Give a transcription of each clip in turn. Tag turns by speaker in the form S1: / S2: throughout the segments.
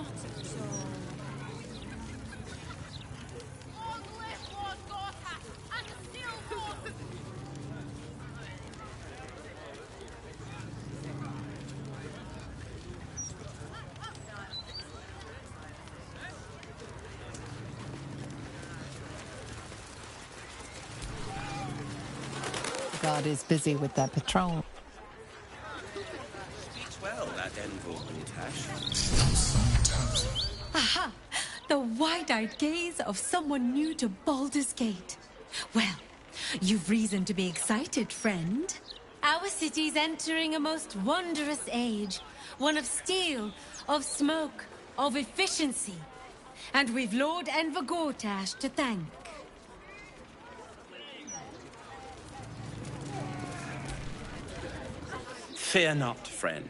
S1: not at all.
S2: The guard is busy with their patrol.
S3: Speaks well, that Envoy Tash.
S4: Aha! The wide-eyed gaze of someone new to Baldur's Gate. Well, you've reason to be excited, friend. Our city's entering a most wondrous age. One of steel, of smoke, of efficiency. And we've Lord Envergortash to thank.
S3: Fear not, friend.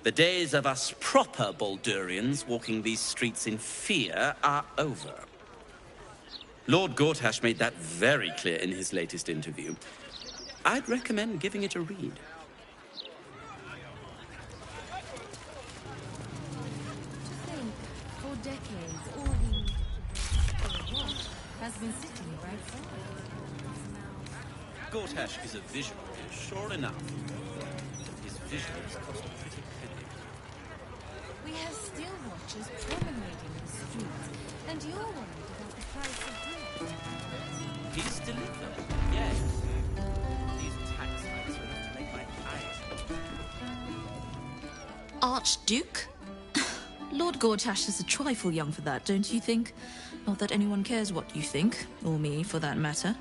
S3: The days of us proper Baldurians walking these streets in fear are over. Lord Gortash made that very clear in his latest interview. I'd recommend giving it a read.
S4: To think, for decades, all he has been sitting right there.
S3: Gortash is a visionary, sure enough. His visions cost a pretty penny.
S4: We have still watchers promenading the streets, and you're worried about the price of bread.
S3: He's delivered, yes. These tax hikes are enough to make my eyes pop.
S5: Archduke? Lord Gortash is a trifle young for that, don't you think? Not that anyone cares what you think, or me, for that matter.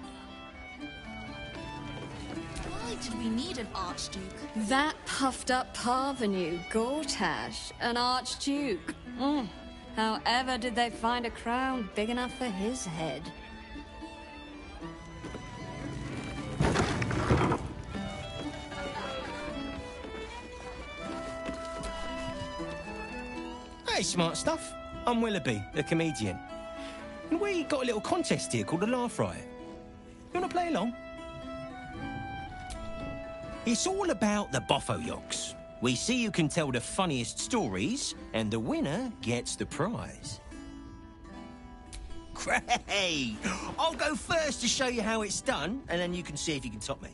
S5: Why do we need an Archduke?
S6: That puffed-up parvenu, Gortash, an archduke. However did they find a crown big enough for his head?
S7: Hey, smart stuff. I'm Willoughby, the comedian. And we got a little contest here called the Laugh Riot. You want to play along? It's all about the Boffoyoks. We see who can tell the funniest stories, and the winner gets the prize. Great! I'll go first to show you how it's done, and then you can see if you can top me.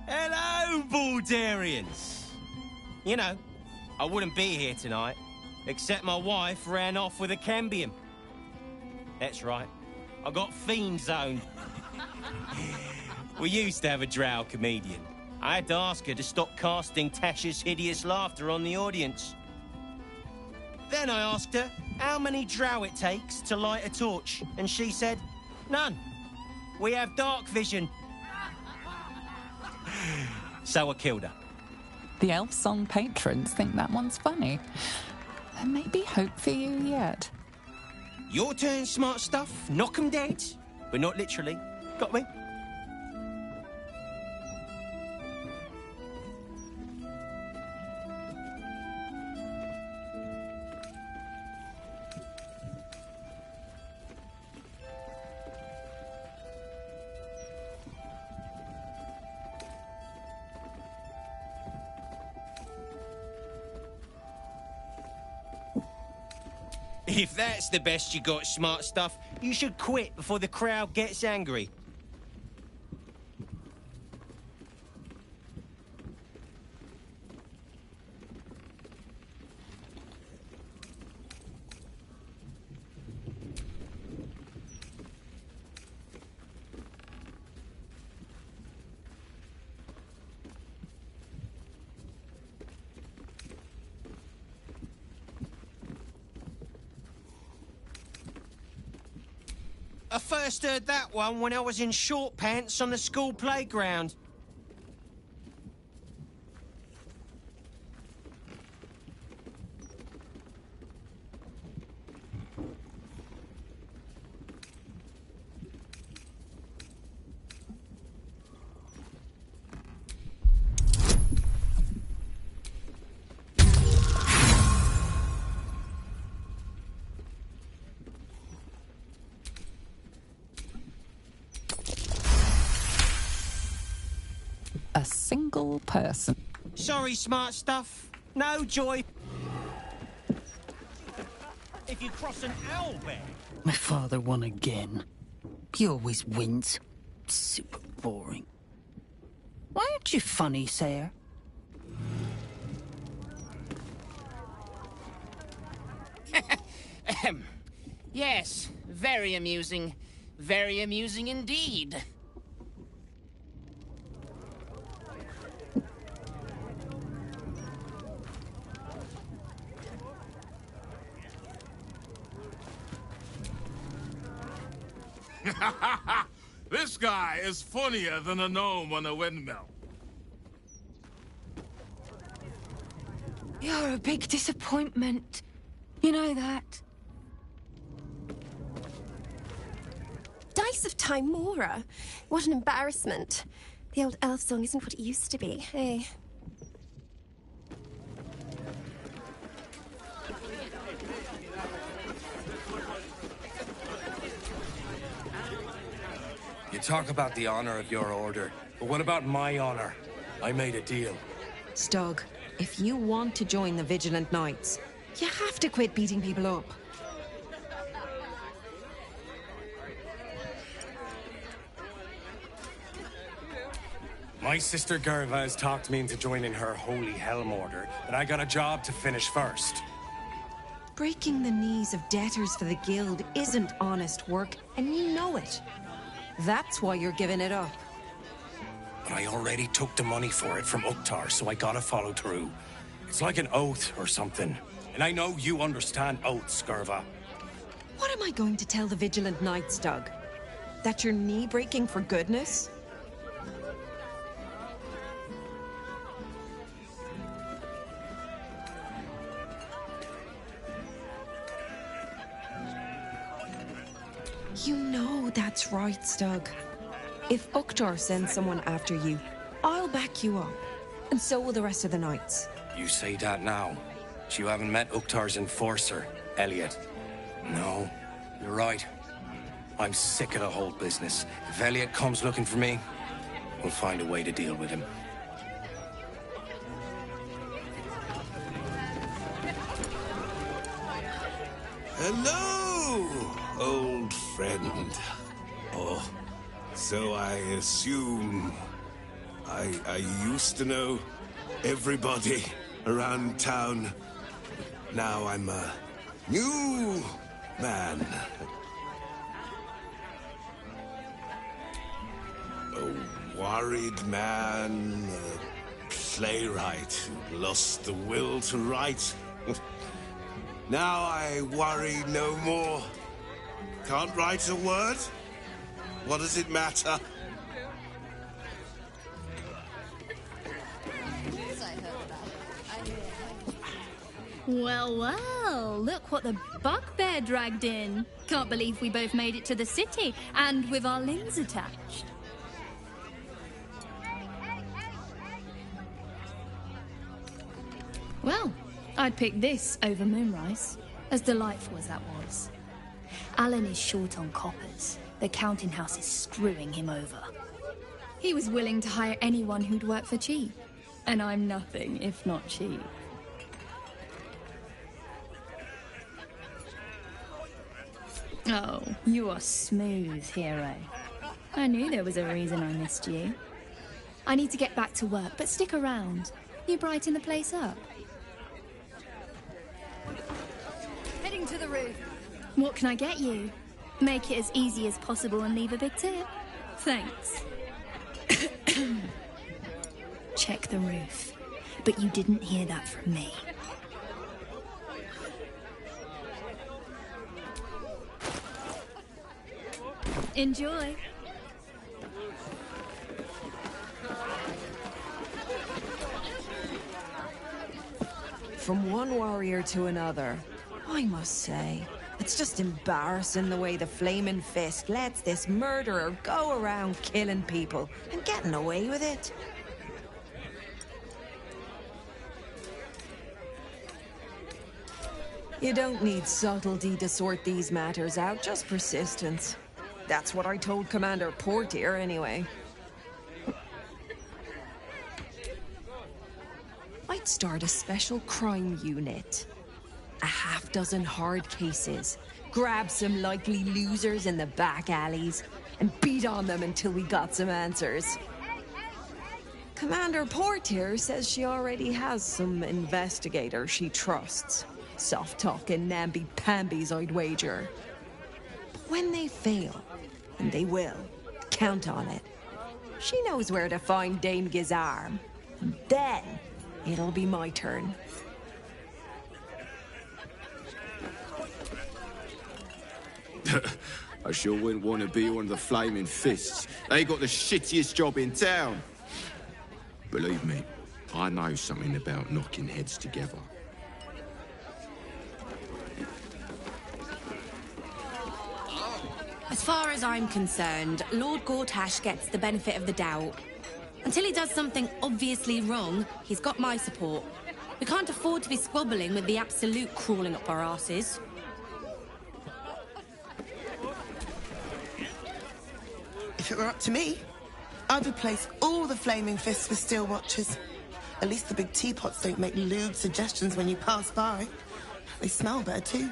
S7: Hello, Baldurians! You know, I wouldn't be here tonight, except my wife ran off with a cambium. That's right, I got fiend zoned. We used to have a drow comedian. I had to ask her to stop casting Tasha's hideous laughter on the audience. Then I asked her how many drow it takes to light a torch, and she said, none. We have dark vision. So I killed her.
S2: The Elf Song patrons think that one's funny. There may be hope for you yet.
S7: Your turn, smart stuff. Knock 'em dead. But not literally. Got me? If that's the best you got, smart stuff, you should quit before the crowd gets angry. I first heard that one when I was in short pants on the school playground.
S2: A single person.
S7: Sorry, smart stuff. No joy. if you cross an owl bear.
S1: My father won again. He always wins. Super boring. Why aren't you funny, Sayer?
S8: Yes, very amusing. Very amusing indeed.
S9: This guy is funnier than a gnome on a windmill.
S10: You're a big disappointment. You know that.
S11: Dice of Timora. What an embarrassment. The old elf song isn't what it used to be, hey?
S12: You talk about the honor of your order, but what about my honor? I made a deal.
S13: Stug, if you want to join the Vigilant Knights, you have to quit beating people up.
S12: My sister Gerva has talked me into joining her Holy Helm Order, but I got a job to finish first.
S13: Breaking the knees of debtors for the Guild isn't honest work, and you know it. That's why you're giving it up.
S12: But I already took the money for it from Uktar, so I gotta follow through. It's like an oath or something. And I know you understand oaths, Gerva.
S13: What am I going to tell the Vigilant Knights, Doug? That you're knee-breaking for goodness? You know that's right, Stug. If Uktar sends someone after you, I'll back you up. And so will the rest of the knights.
S12: You say that now, but you haven't met Uktar's enforcer, Elliot. No, you're right. I'm sick of the whole business. If Elliot comes looking for me, we'll find a way to deal with him.
S14: Hello, old friend. Oh, so I assume. I used to know everybody around town. Now I'm a new man. A worried man, a playwright who lost the will to write. Now I worry no more. Can't write a word? What does it matter?
S15: Well, well, look what the bugbear dragged in. Can't believe we both made it to the city, and with our limbs attached. Well, I'd pick this over Moonrise, as delightful as that was. Alan is short on coppers. The counting house is screwing him over. He was willing to hire anyone who'd work for cheap, and I'm nothing if not cheap. Oh, you are smooth, hero. I knew there was a reason I missed you. I need to get back to work, but stick around. You brighten the place up.
S6: Heading to the roof.
S15: What can I get you? Make it as easy as possible and leave a big tip. Thanks. Check the roof. But you didn't hear that from me. Enjoy.
S13: From one warrior to another, I must say, it's just embarrassing the way the Flaming Fist lets this murderer go around killing people and getting away with it. You don't need subtlety to sort these matters out, just persistence. That's what I told Commander Portier, anyway. I'd start a special crime unit. a half-dozen hard cases, grab some likely losers in the back alleys, and beat on them until we got some answers. Commander Portier says she already has some investigators she trusts. Soft-talking namby-pambies, I'd wager. But when they fail, and they will, count on it, she knows where to find Dame Gizarm. And then, it'll be my turn.
S16: I sure wouldn't want to be one of the Flaming Fists. They got the shittiest job in town. Believe me, I know something about knocking heads together.
S4: As far as I'm concerned, Lord Gortash gets the benefit of the doubt. Until he does something obviously wrong, he's got my support. We can't afford to be squabbling with the Absolute crawling up our asses.
S17: If it were up to me, I'd replace all the Flaming Fists with Steel Watchers. At least the big teapots don't make lewd suggestions when you pass by. They smell better too.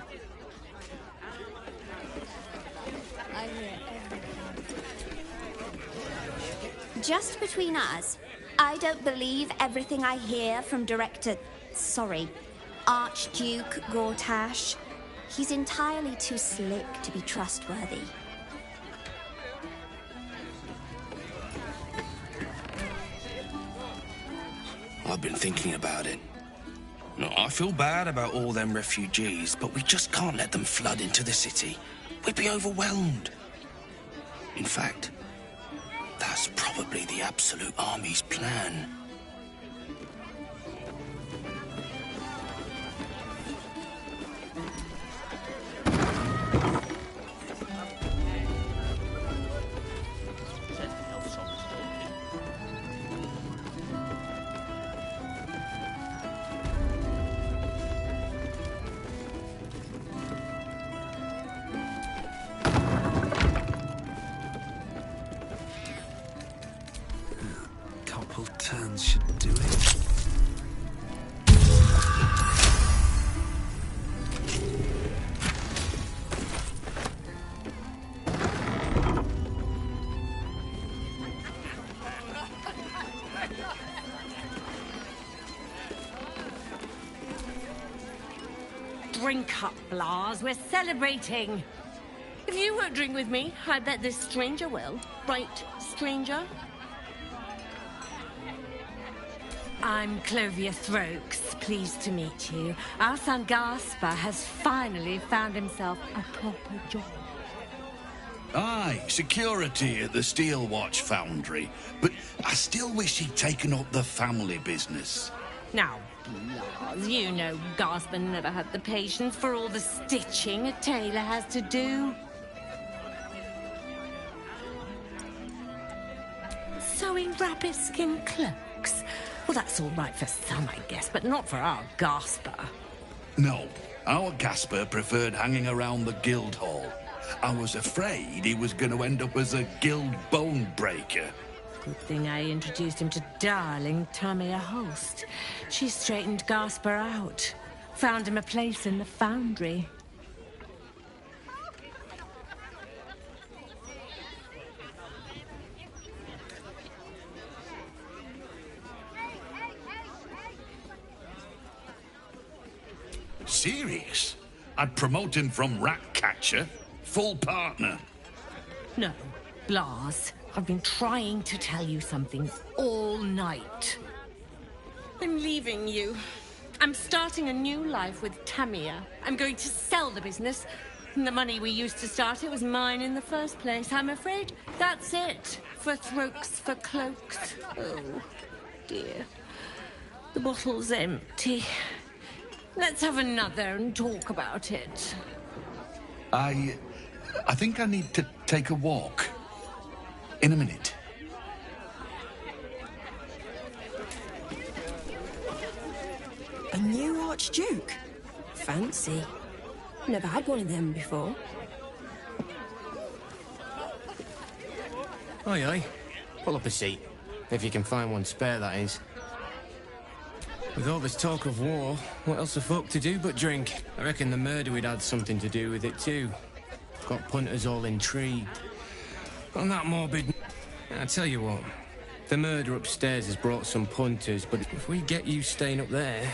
S18: Just between us, I don't believe everything I hear from Archduke Gortash. He's entirely too slick to be trustworthy.
S12: I've been thinking about it. No, I feel bad about all them refugees, but we just can't let them flood into the city. We'd be overwhelmed. In fact, that's probably the Absolute Army's plan.
S19: Turns should do it.
S4: Drink up, Blas. We're celebrating. If you won't drink with me, I bet this stranger will. Right, stranger? I'm Clovia Throaks. Pleased to meet you. Our son Gaspar has finally found himself a proper job.
S20: Aye, security at the Steel Watch Foundry. But I still wish he'd taken up the family business.
S4: Now, Blas, you know Gaspar never had the patience for all the stitching a tailor has to do. Sewing rabbit-skin cloaks. Well, that's all right for some, I guess, but not for our Gaspar.
S20: No, our Gaspar preferred hanging around the guild hall. I was afraid he was going to end up as a guild bone breaker.
S4: Good thing I introduced him to darling Tamia Holst. She straightened Gaspar out. Found him a place in the foundry.
S20: Serious? I'd promote him from rat catcher, full partner.
S4: No, Blas. I've been trying to tell you something all night. I'm leaving you. I'm starting a new life with Tamia. I'm going to sell the business. And the money we used to start it was mine in the first place. I'm afraid that's it for Throaks for Cloaks. Oh, dear. The bottle's empty. Let's have another and talk about it.
S20: I think I need to take a walk. In a minute.
S11: A new Archduke? Fancy. Never had one of them before.
S7: Aye, aye. Pull up a seat. If you can find one spare, that is. With all this talk of war, what else are folk to do but drink? I reckon the murder we'd had something to do with it too. Got punters all intrigued. On that morbid... I tell you what, the murder upstairs has brought some punters, but if we get you staying up there,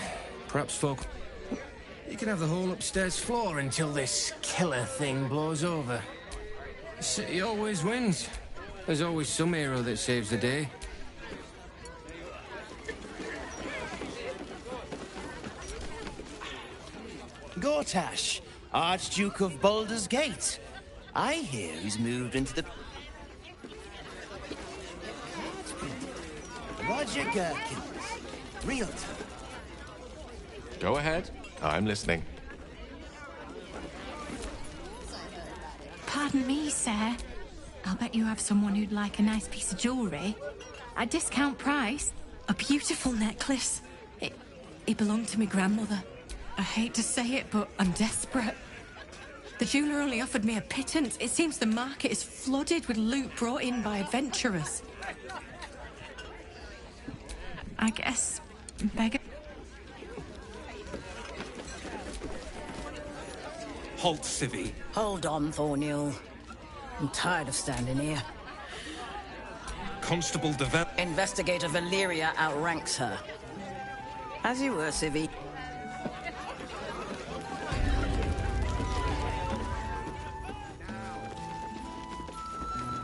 S7: perhaps folk... You can have the whole upstairs floor until this killer thing blows over. The city always wins. There's always some hero that saves the day.
S19: Gortash, Archduke of Baldur's Gate. I hear he's moved into the... Roger Gherkins, realtor.
S21: Go ahead. I'm listening.
S4: Pardon me, sir. I'll bet you have someone who'd like a nice piece of jewellery. At discount price. A beautiful necklace. It belonged to my grandmother. I hate to say it, but I'm desperate. The jeweller only offered me a pittance. It seems the market is flooded with loot brought in by adventurers. I guess... beggar...
S22: Halt, Civvy.
S1: Hold on, Thornhill. I'm tired of standing here.
S22: Constable Devel...
S1: Investigator Valeria outranks her. As you were, Civvy.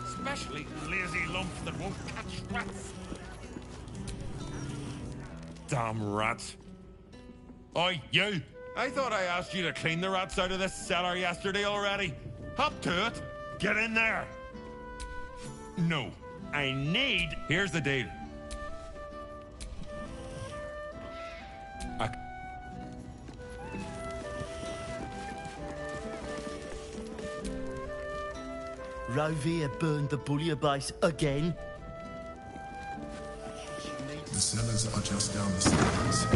S9: Especially lazy lumps that won't catch rats. Damn rats. Oi, you! I thought I asked you to clean the rats out of this cellar yesterday already. Up to it. Get in there. No. I need... Here's the deal.
S19: Rovia burned the bullier base again.
S23: The cellars are just down the stairs.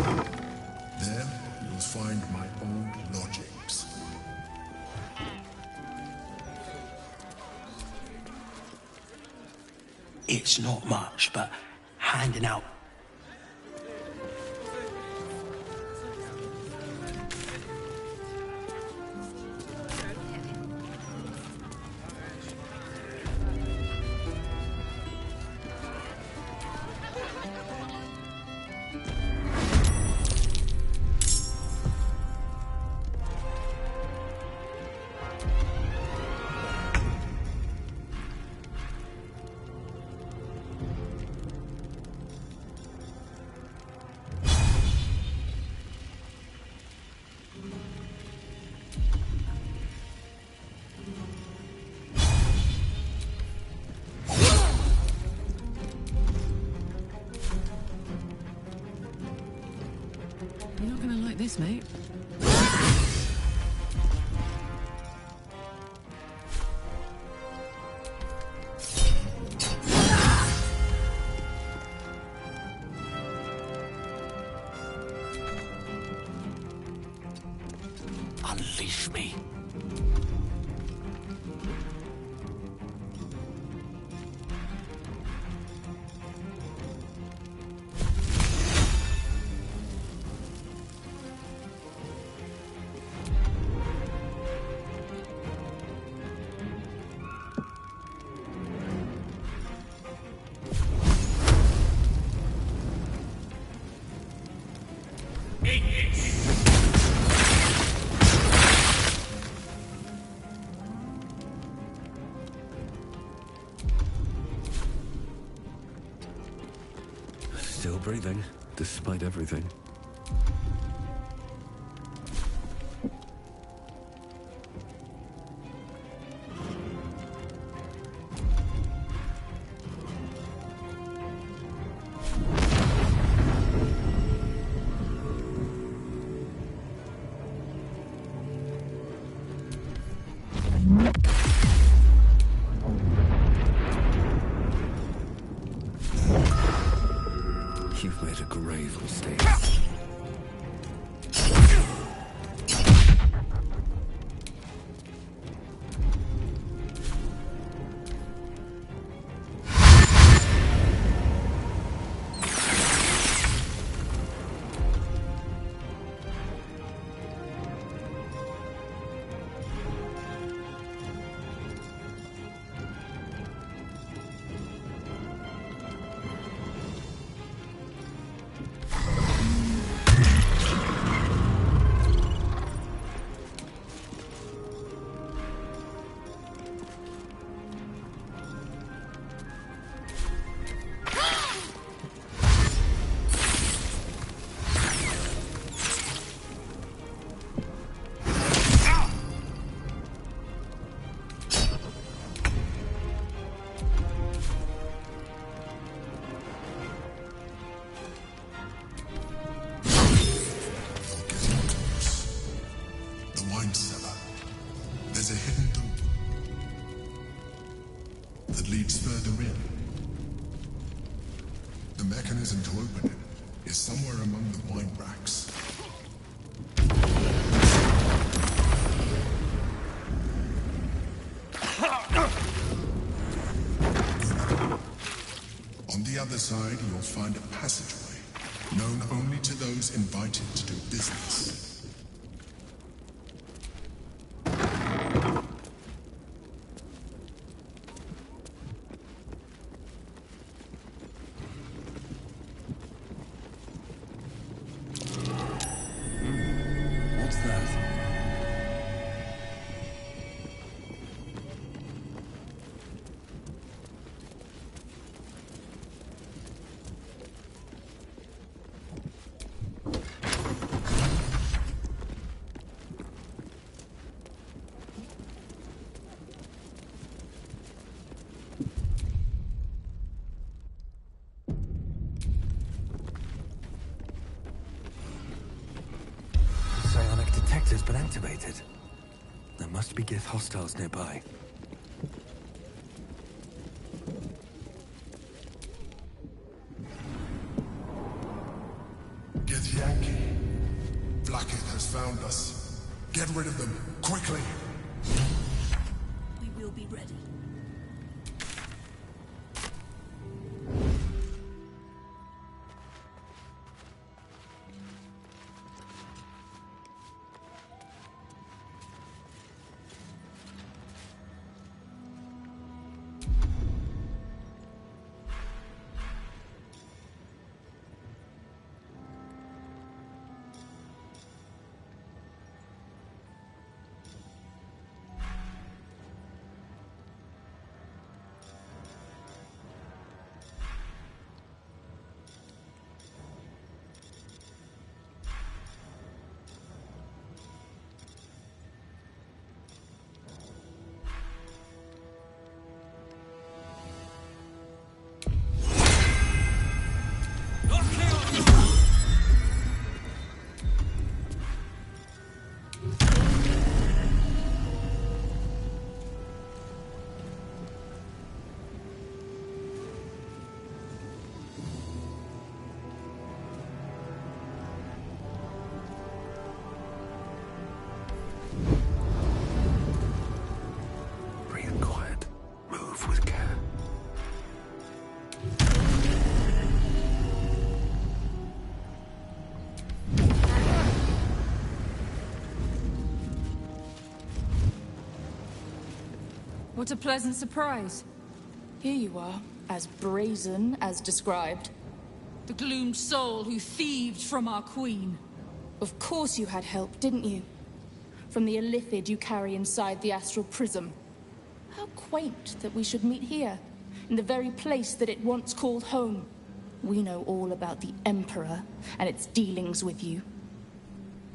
S23: There, you'll find my old lodgings.
S1: It's not much, but handing out.
S5: You're not gonna like this, mate.
S1: Unleash me.
S24: Still breathing, despite everything. You've made a grave mistake.
S23: other side, you'll find a passageway, known only to those invited to do business.
S24: What's that? Psionic detector's been activated. There must be Gith hostiles nearby.
S23: Get Yankee. Blacketh has found us. Get rid of them, quickly!
S5: We will be ready.
S24: Breathe quiet. Move with care.
S2: What a pleasant surprise. Here you are, as brazen as described. The gloomed soul who thieved from our queen. Of course you had help, didn't you? From the illithid you carry inside the astral prism. How quaint that we should meet here, in the very place that it once called home. We know all about the Emperor and its dealings with you.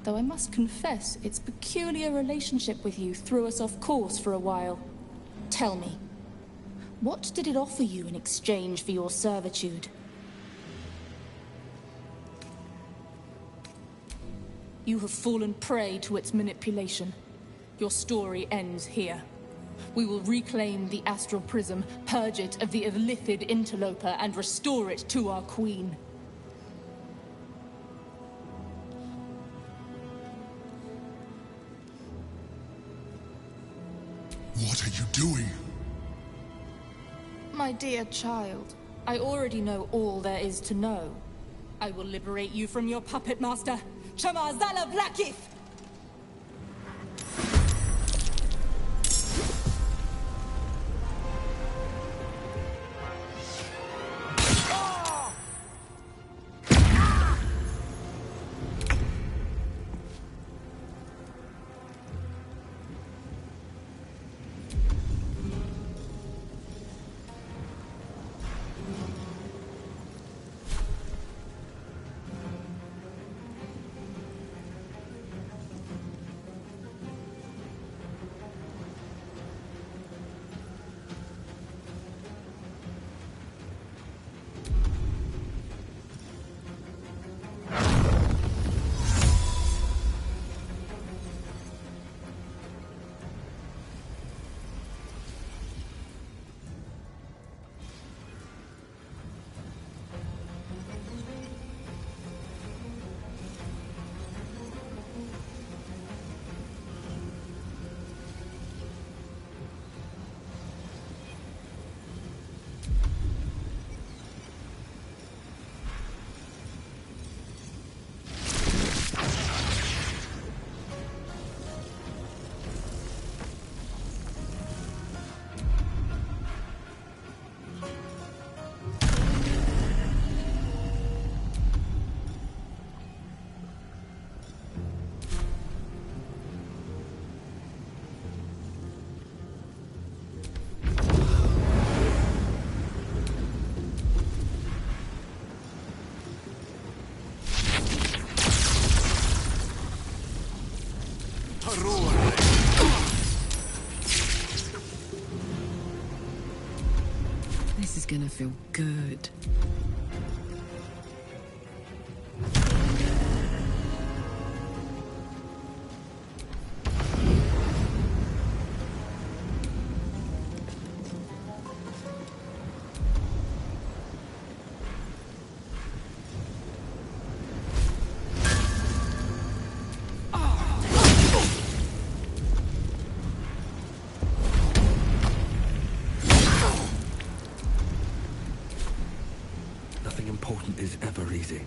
S2: Though I must confess, its peculiar relationship with you threw us off course for a while. Tell me, what did it offer you in exchange for your servitude? You have fallen prey to its manipulation. Your story ends here. We will reclaim the astral prism, purge it of the illithid interloper, and restore it to our queen.
S23: What are you doing?
S2: My dear child, I already know all there is to know. I will liberate you from your puppet master, Chamazala Blackith!
S13: gonna feel good.
S24: Nothing important is ever easy.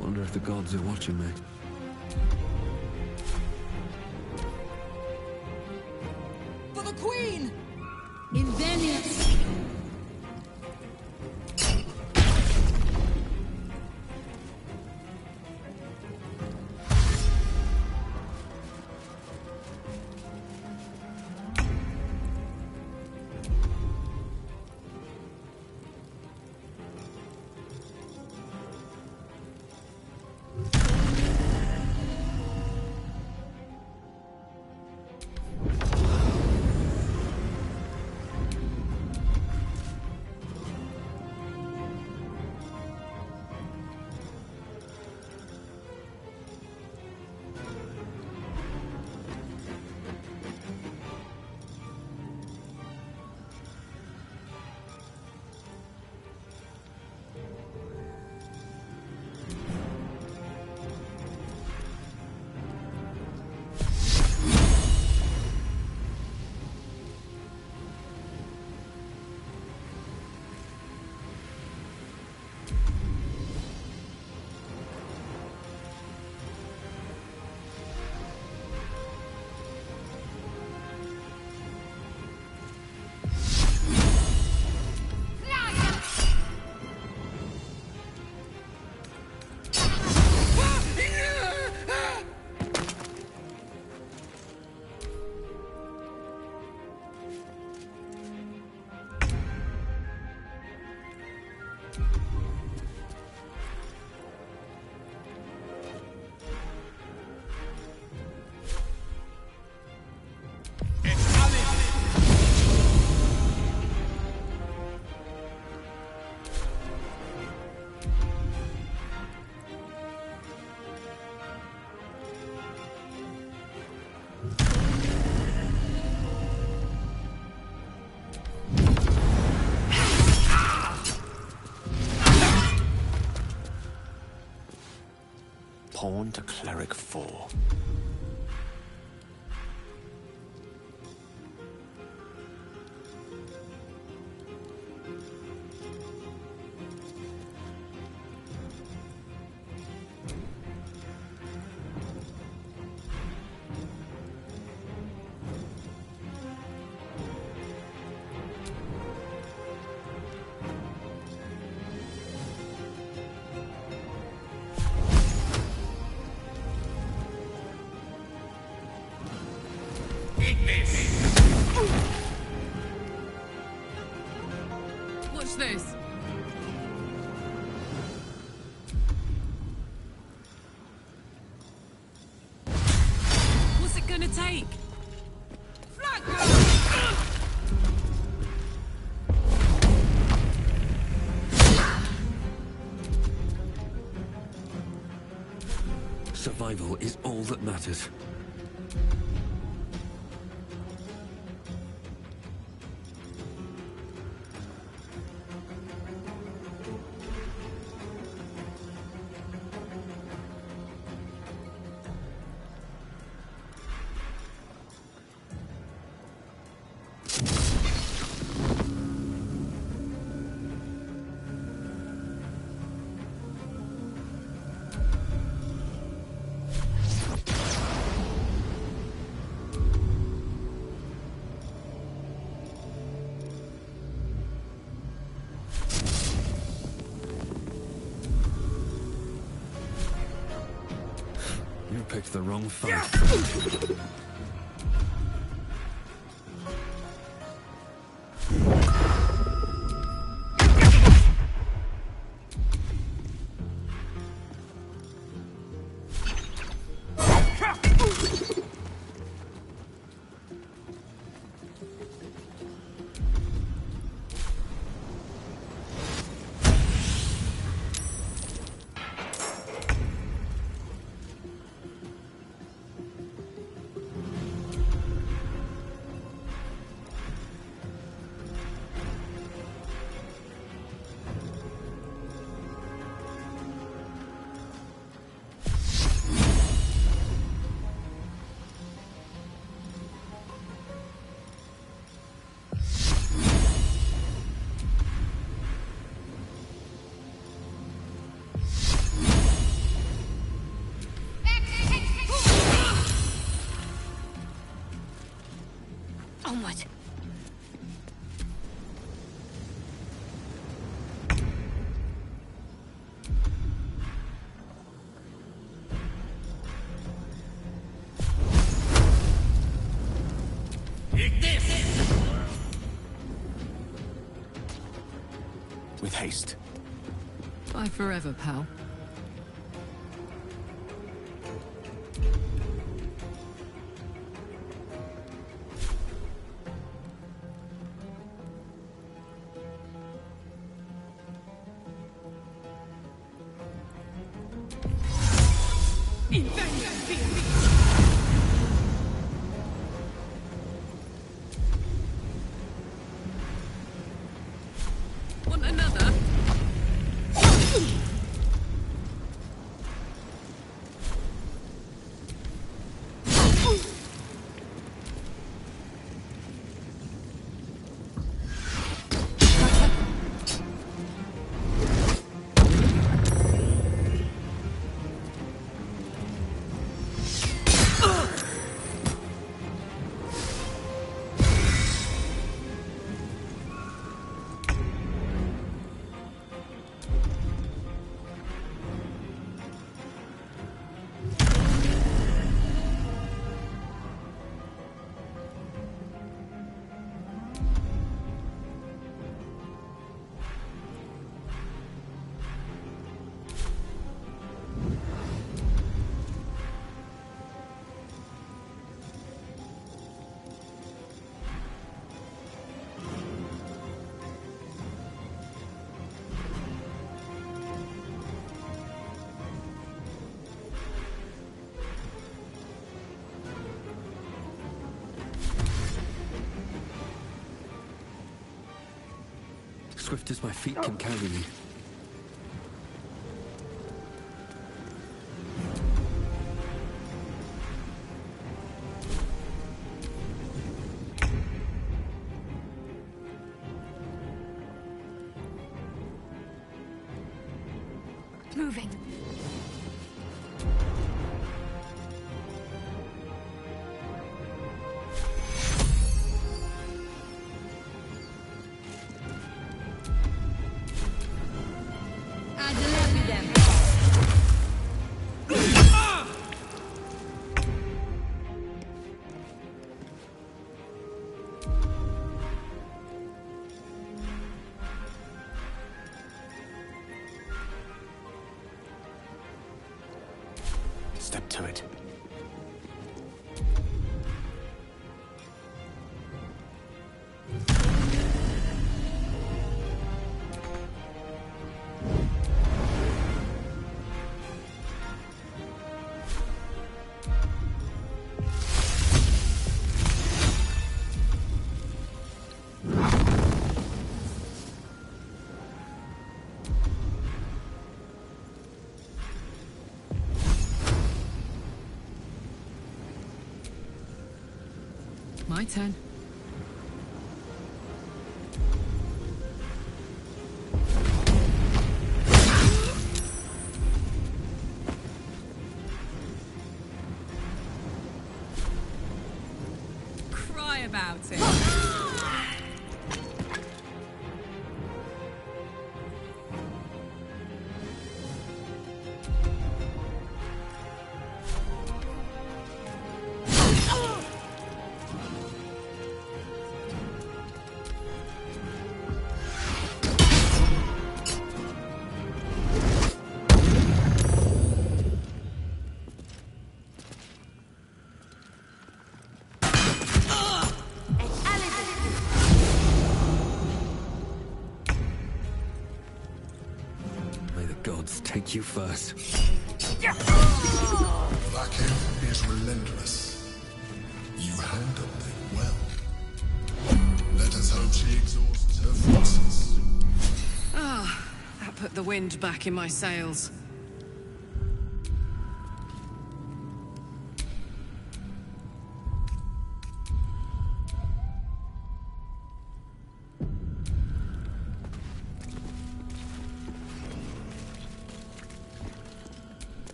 S24: Wonder if the gods are watching me.
S2: For the Queen!
S4: In Venice!
S12: Pawn to Cleric 4.
S2: Watch this. What's it gonna take?
S24: Survival is all that matters. picked the wrong fight.
S4: Onward.
S19: Take this! With haste.
S3: Bye forever, pal.
S4: Want another?
S24: Swift as my feet can carry me.
S15: Moving.
S19: Step to it.
S3: My turn.
S4: Cry about it.
S24: pick you first.
S23: Black Hill is relentless. You handled it well. Let us hope she exhausts her forces.
S3: Ah, that put the wind back in my sails.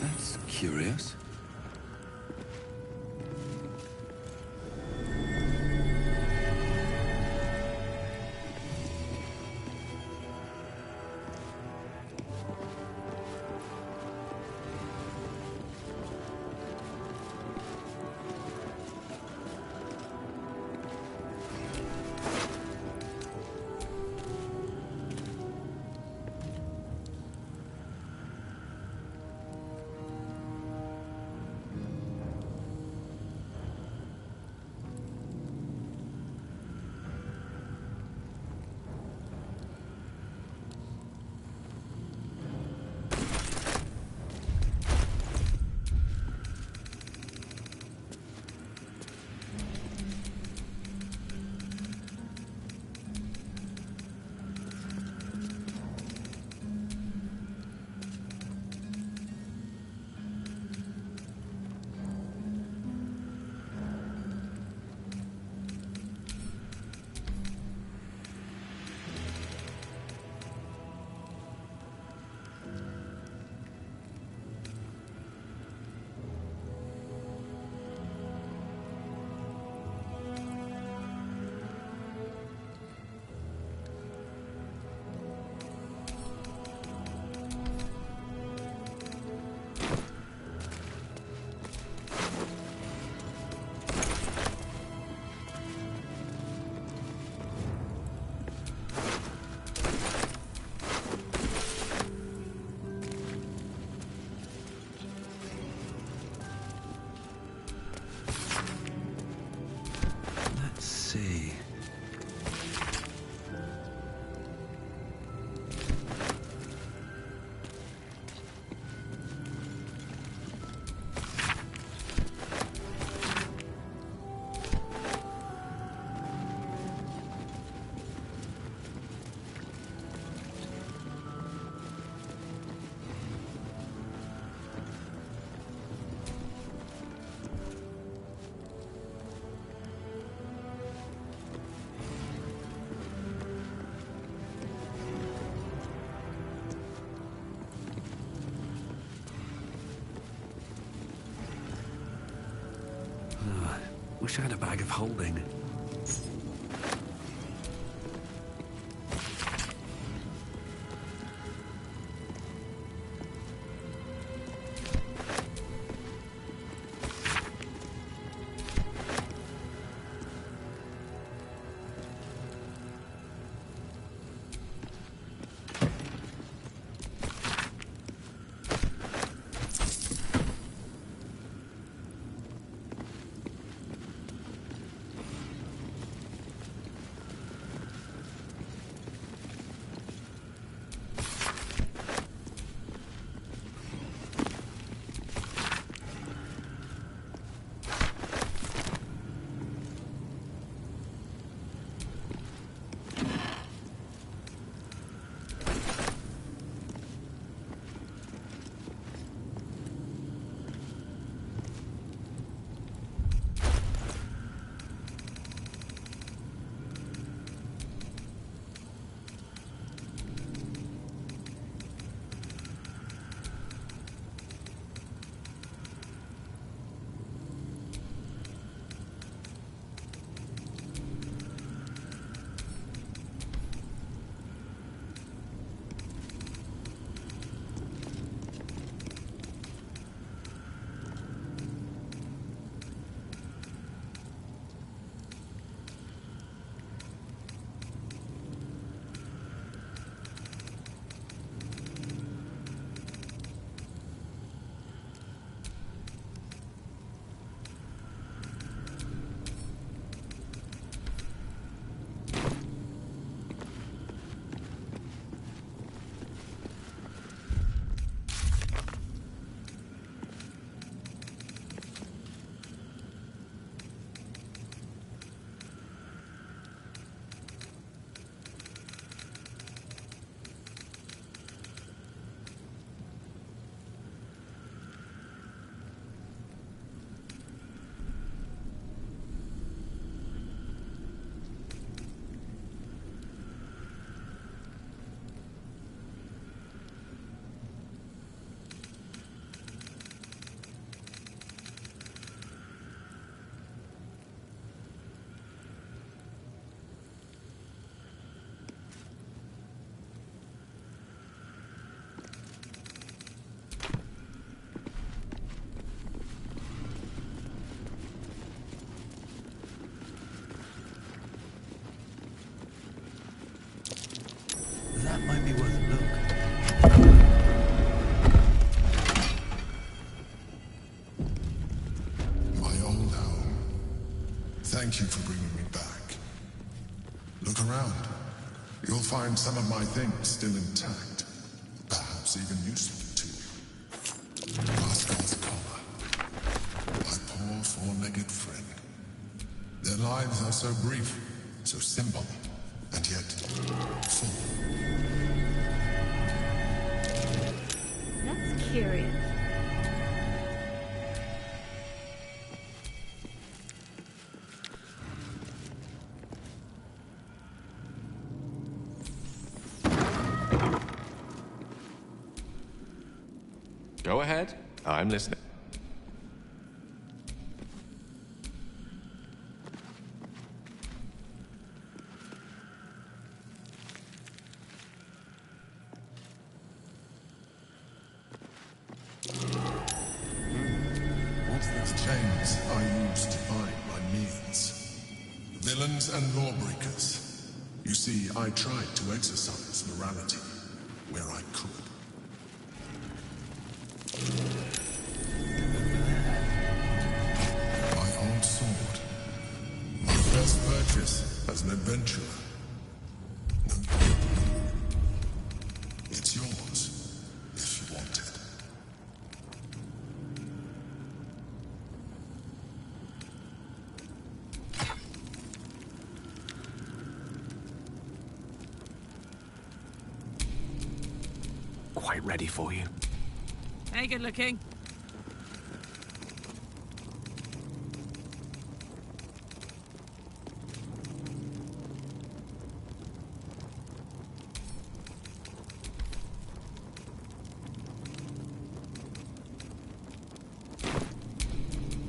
S20: That's curious. See. Wish I had a bag of holding.
S24: That might be worth a look.
S23: My old home. Thank you for bringing me back. Look around. You'll find some of my things still intact. Perhaps even useful too. Rascal's collar. My poor four-legged friend. Their lives are so brief, so simple, and yet full.
S18: That's curious.
S8: Go ahead. I'm listening.
S23: Chains I use to buy my meals. Villains and lawbreakers. You see, I tried to exercise morality where I could. My old sword. My first purchase as an adventurer. It's yours, if you want it.
S8: Quite ready for you.
S3: Hey, good looking.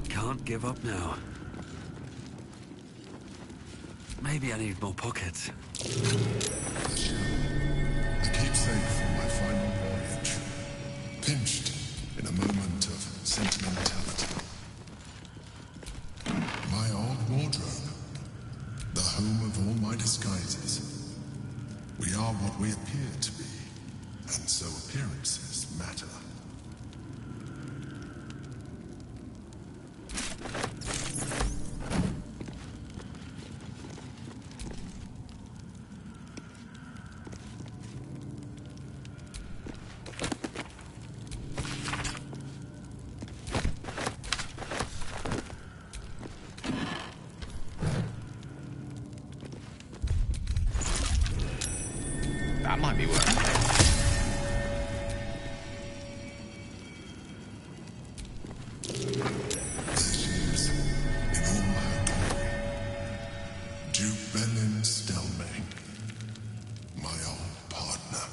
S24: Can't give up now. Maybe I need more pockets.
S23: A keepsake from my final voyage. Pinched in a moment of sentimentality. My old wardrobe. The home of all my disguises. We are what we appear to be, and so appearances matter.
S8: That might be worth it.
S23: My old partner.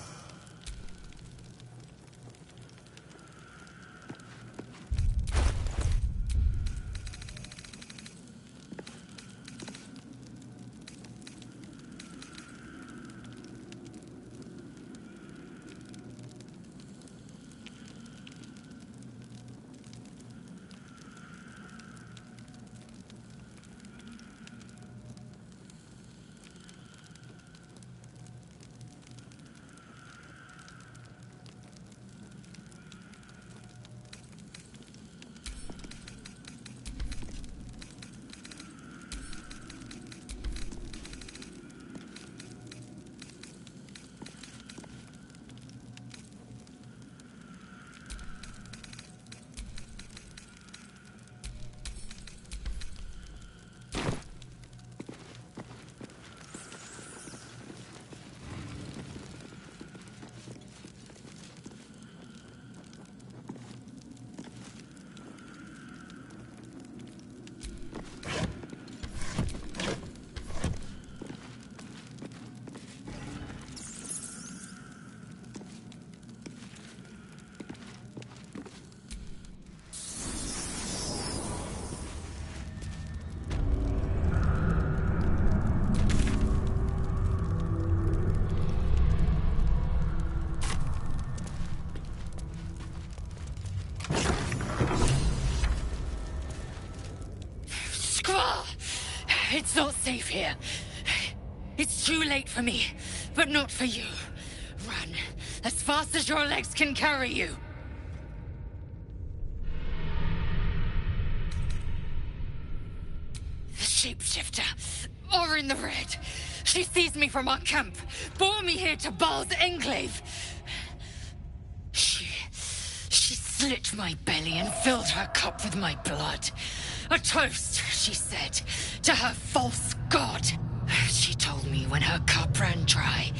S10: It's not safe here. It's too late for me, but not for you.
S6: Run as fast as your legs can carry you. The shapeshifter, or in the red. She seized me from our camp, bore me here to Baal's enclave. She slit my belly and filled her cup with my blood. A toast, she said, to her false god. She told me when her cup ran dry,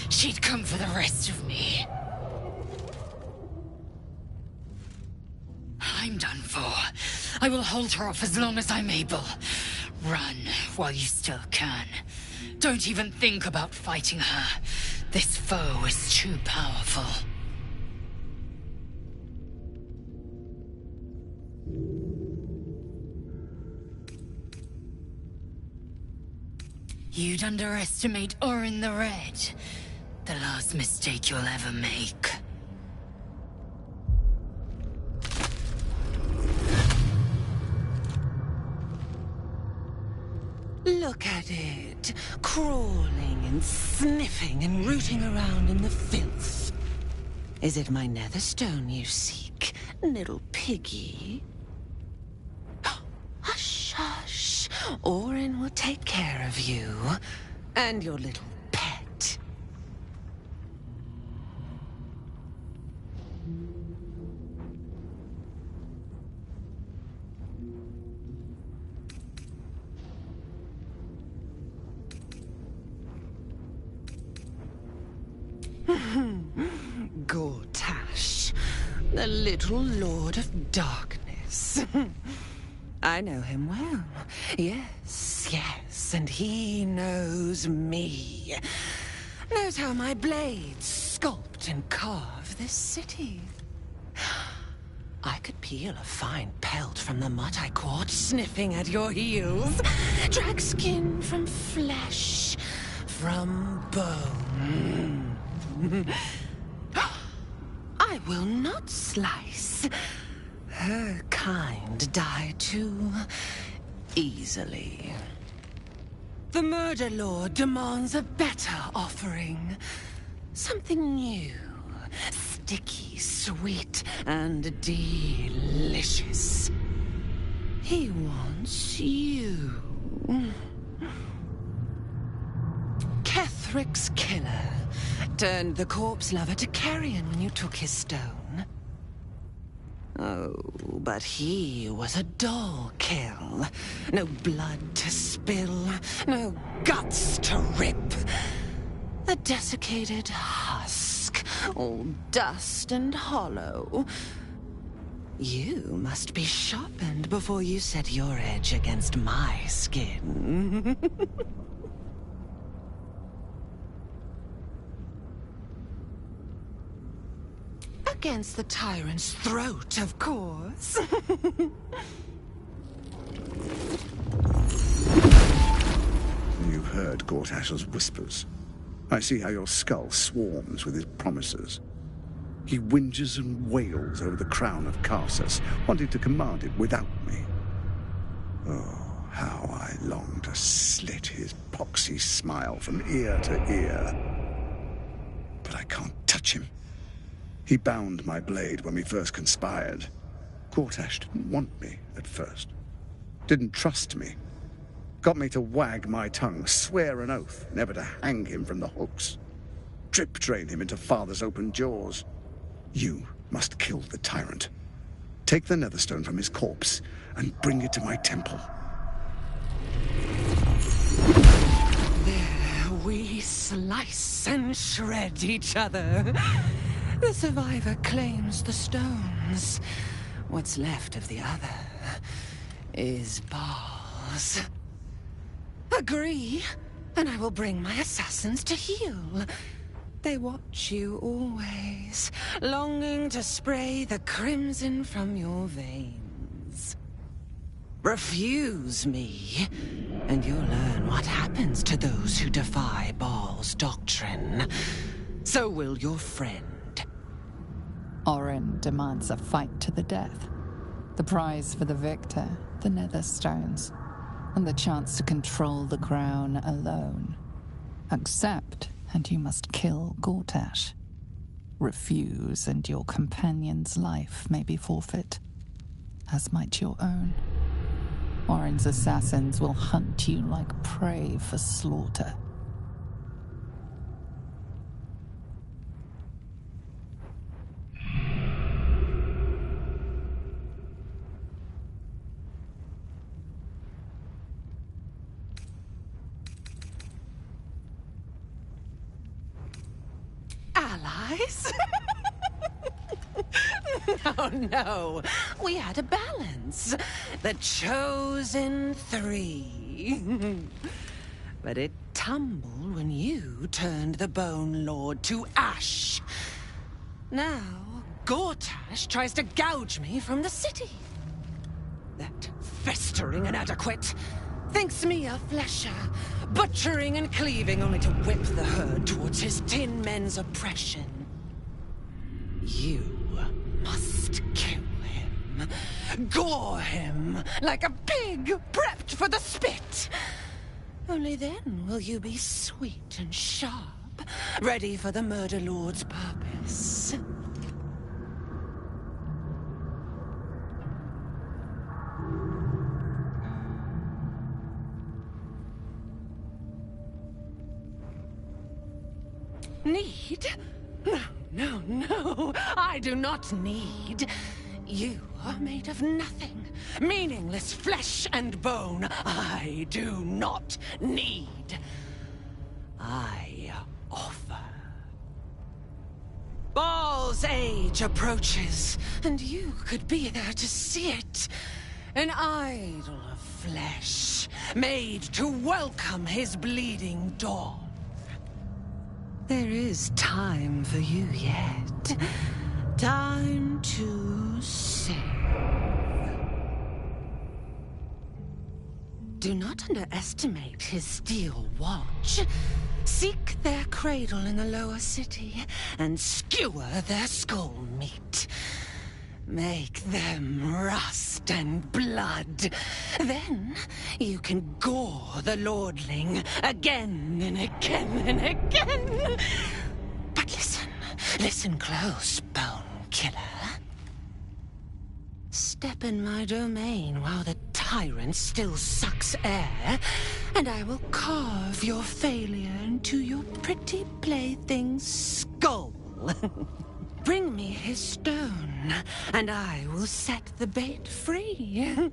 S6: she'd come for the rest of me. I'm done for. I will hold her off as long as I'm able. Run while you still can. Don't even think about fighting her. This foe is too powerful. You'd underestimate Orin the Red. The last mistake you'll ever make.
S13: Look at it, crawling and sniffing and rooting around in the filth. Is it my netherstone you seek, little piggy? Hush, hush. Orin will take care of you and your little pet. Gortash, the little Lord of Darkness. I know him well. Yes, yes, and he knows me. Knows how my blades sculpt and carve this city. I could peel a fine pelt from the mutt I caught sniffing at your heels. Drag skin from flesh, from bone. I will not slice. Her kind die too easily. The Murder Lord demands a better offering. Something new, sticky, sweet, and delicious. He wants you. Kethric's killer turned the corpse lover to carrion when you took his stone. Oh, but he was a dull kill. No blood to spill, no guts to rip. A desiccated husk, all dust and hollow. You must be sharpened before you set your edge against my skin. Against the tyrant's throat, of course.
S10: You've heard Gortash's whispers. I see how your skull swarms with his promises. He whinges and wails over the crown of Karsus, wanting to command it without me. Oh, how I long to slit his poxy smile from ear to ear. But I can't touch him. He bound my blade when we first conspired. Gortash didn't want me at first. Didn't trust me. Got me to wag my tongue, swear an oath, never to hang him from the hooks. Drip drain him into father's open jaws. You must kill the tyrant. Take the netherstone from his corpse and bring it to my temple.
S13: There we slice and shred each other. The survivor claims the stones. What's left of the other is Baal's. Agree, and I will bring my assassins to heal. They watch you always, longing to spray the crimson from your veins. Refuse me, and you'll learn what happens to those who defy Baal's doctrine. So will your friend.
S14: Orin demands a fight to the death. The prize for the victor, the Netherstones, and the chance to control the crown alone. Accept, and you must kill Gortash. refuse and your companion's life may be forfeit, as might your own. Orin's assassins will hunt you like prey for slaughter.
S11: Allies? No. We had a balance. The chosen three. But it tumbled when you turned the Bone Lord to ash. Now, Gortash tries to gouge me from the city. That festering inadequate thinks me a flesher, butchering and cleaving only to whip the herd towards his tin men's oppression. You must kill him. Gore him like a pig prepped for the spit. Only then will you be sweet and sharp, ready for the Murder Lord's purpose. Need? No. I do not need. You are made of nothing. Meaningless flesh and bone. I do not need. I offer. Baal's age approaches, and you could be there to see it. An idol of flesh, made to welcome his bleeding dawn. There is time for you yet. Time to save. Do not underestimate his steel watch. Seek their cradle in the lower city and skewer their skull meat. Make them rust and blood. Then you can gore the lordling again and again and again. But listen close, Bone Killer. Step in my domain while the tyrant still sucks air, and I will carve your failure into your pretty plaything's skull. Bring me his stone, and I will set the bait free.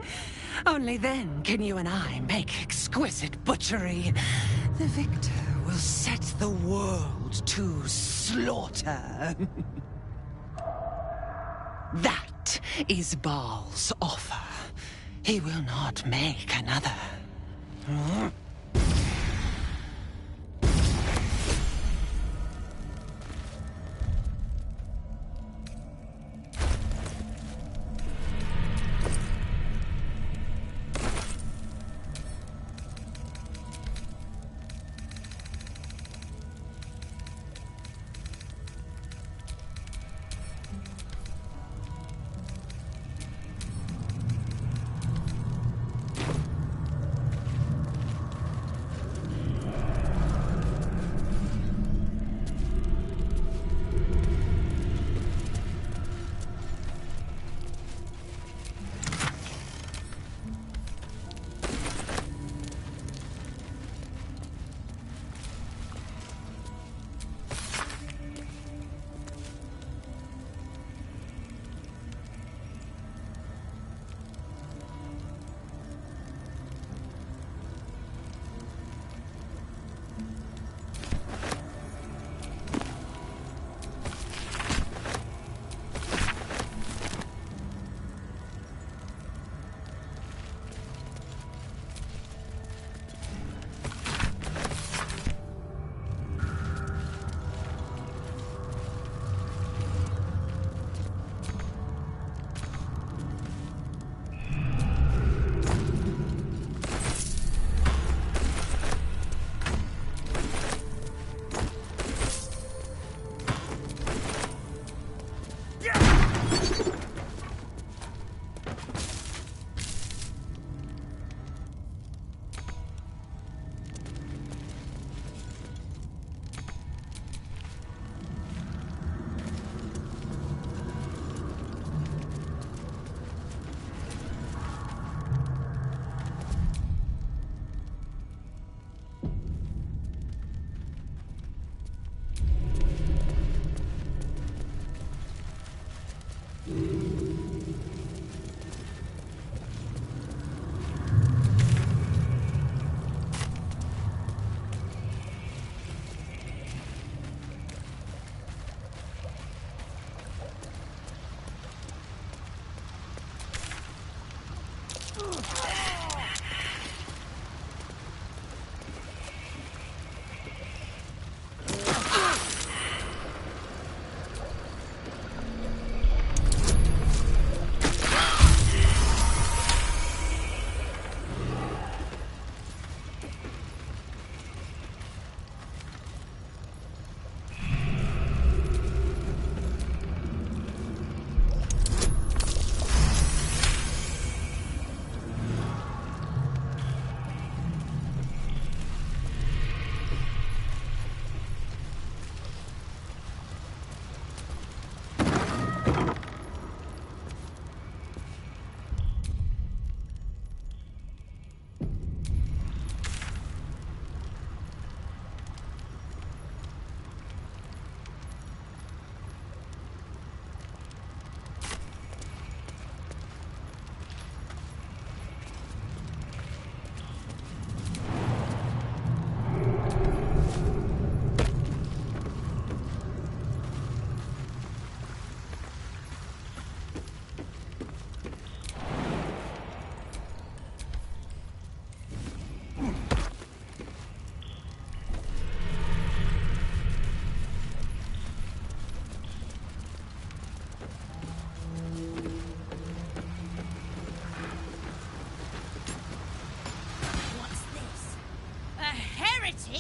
S11: Only then can you and I make exquisite butchery. The victor will set the world to slaughter. That is Baal's offer. He will not make another.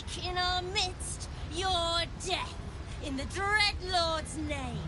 S7: strike in our midst, your death, in the Dreadlord's name.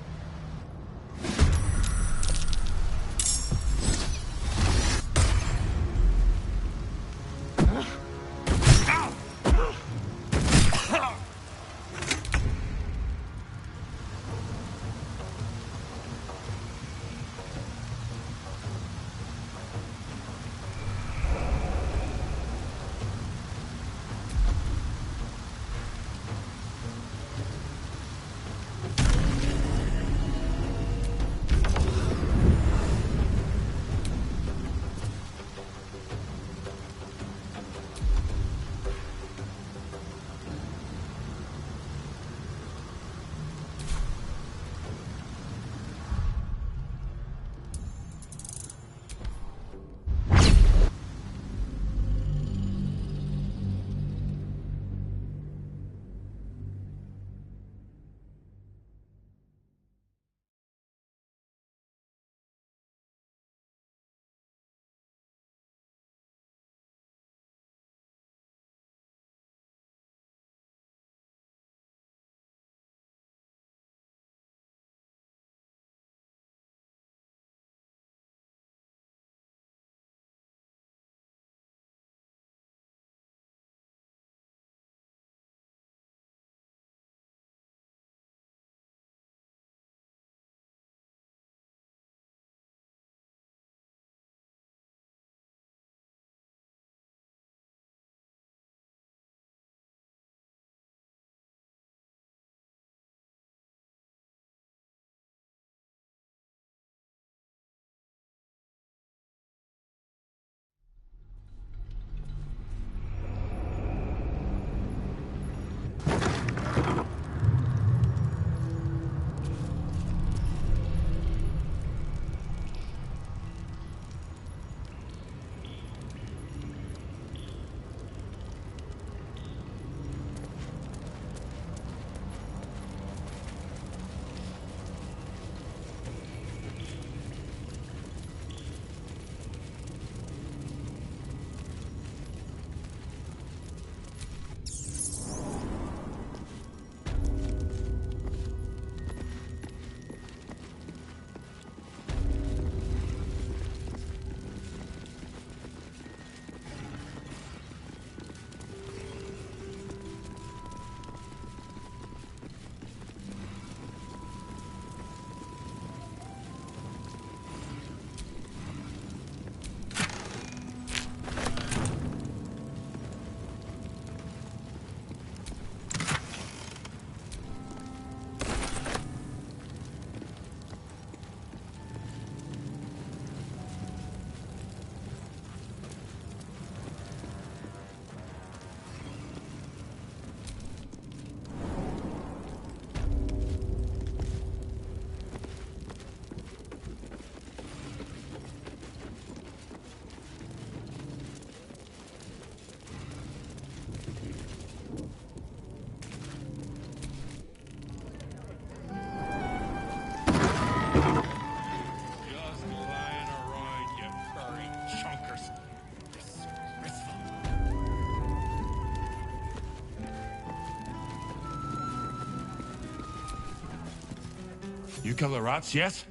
S9: You kill the rats, yes?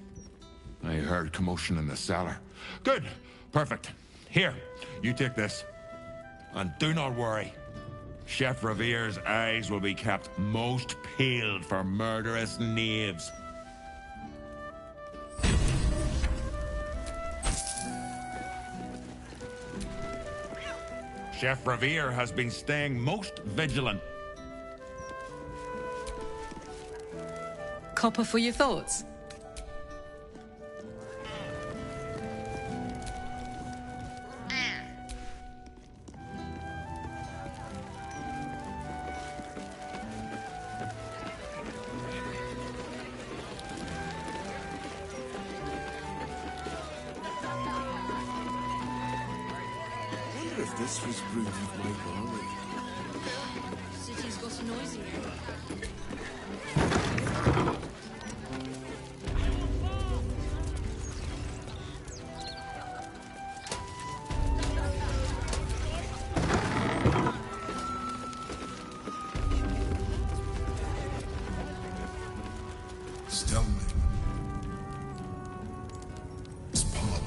S9: I heard commotion in the cellar. Good. Perfect. Here, you take this. And do not worry. Chef Revere's eyes will be kept most peeled for murderous knaves. Chef Revere has been staying most vigilant.
S3: Copper for your thoughts?
S16: If this was brewed with my barley.
S5: City's got noisier.
S23: Please tell me. It's Parma.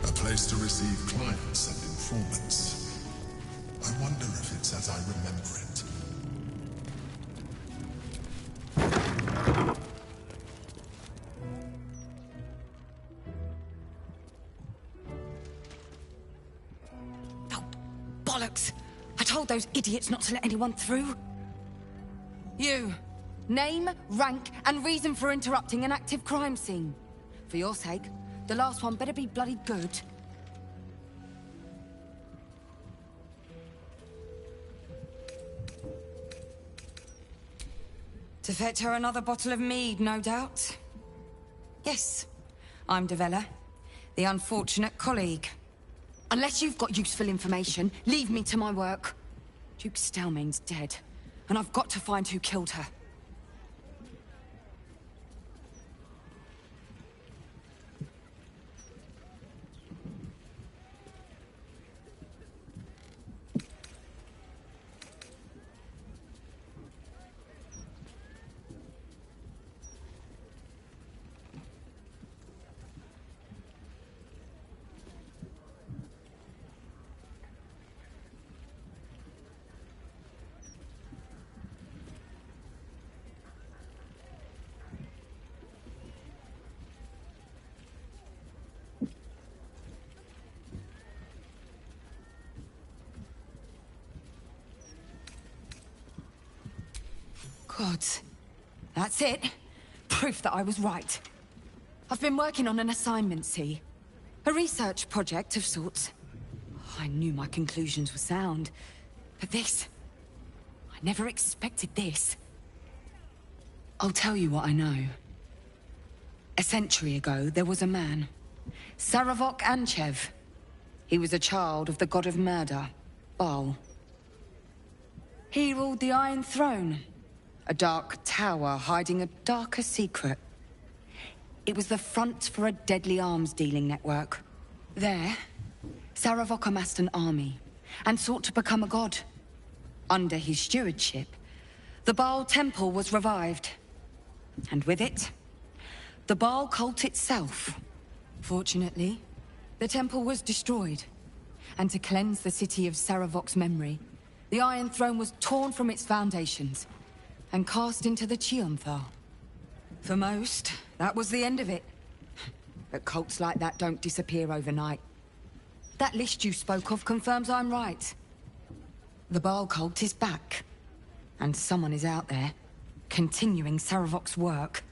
S23: A place to receive clients and informants. I wonder if it's as I remember it.
S6: Bollocks! I told those idiots not to let anyone through. You. Name, rank, and reason for interrupting an active crime scene. For your sake, the last one better be bloody good. To fetch her another bottle of mead, no doubt. Yes, I'm Devella, the unfortunate colleague. Unless you've got useful information, leave me to my work. Duke Stelmane's dead, and I've got to find who killed her. Gods. That's it. Proof that I was right. I've been working on an assignment, see? A research project of sorts. I knew my conclusions were sound. But this... I never expected this. I'll tell you what I know. A century ago, there was a man. Saravok Anchev. He was a child of the god of murder, Baal. He ruled the Iron Throne. A dark tower hiding a darker secret. It was the front for a deadly arms-dealing network. There, Saravok amassed an army, and sought to become a god. Under his stewardship, the Baal Temple was revived. And with it, the Baal cult itself. Fortunately, the temple was destroyed. And to cleanse the city of Saravok's memory, the Iron Throne was torn from its foundations and cast into the Chionthar. For most, that was the end of it. But cults like that don't disappear overnight. That list you spoke of confirms I'm right. The Baal cult is back. And someone is out there, continuing Saravok's work.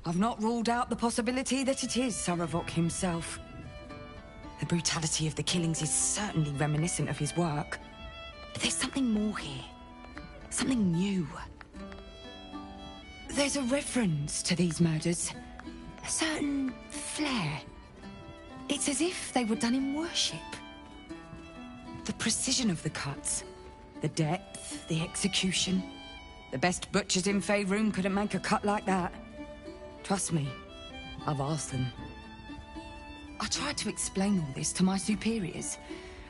S6: I've not ruled out the possibility that it is Saravok himself. The brutality of the killings is certainly reminiscent of his work. But there's something more here. Something new. There's a reference to these murders. A certain flair. It's as if they were done in worship. The precision of the cuts. The depth, the execution. The best butchers in Faerun couldn't make a cut like that. Trust me, I've asked them. I tried to explain all this to my superiors,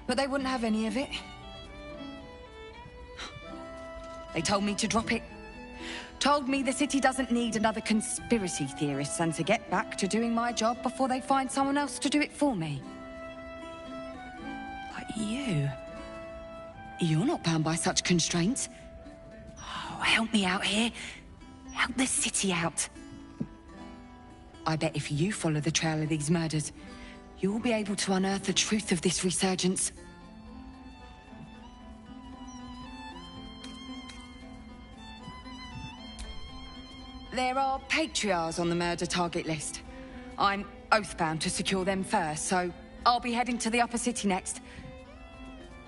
S6: but they wouldn't have any of it. They told me to drop it. Told me the city doesn't need another conspiracy theorist and to get back to doing my job before they find someone else to do it for me. But you're not bound by such constraints. Oh, help me out here. Help the city out. I bet if you follow the trail of these murders, you'll be able to unearth the truth of this resurgence. There are patriarchs on the murder target list. I'm oath-bound to secure them first, so I'll be heading to the upper city next.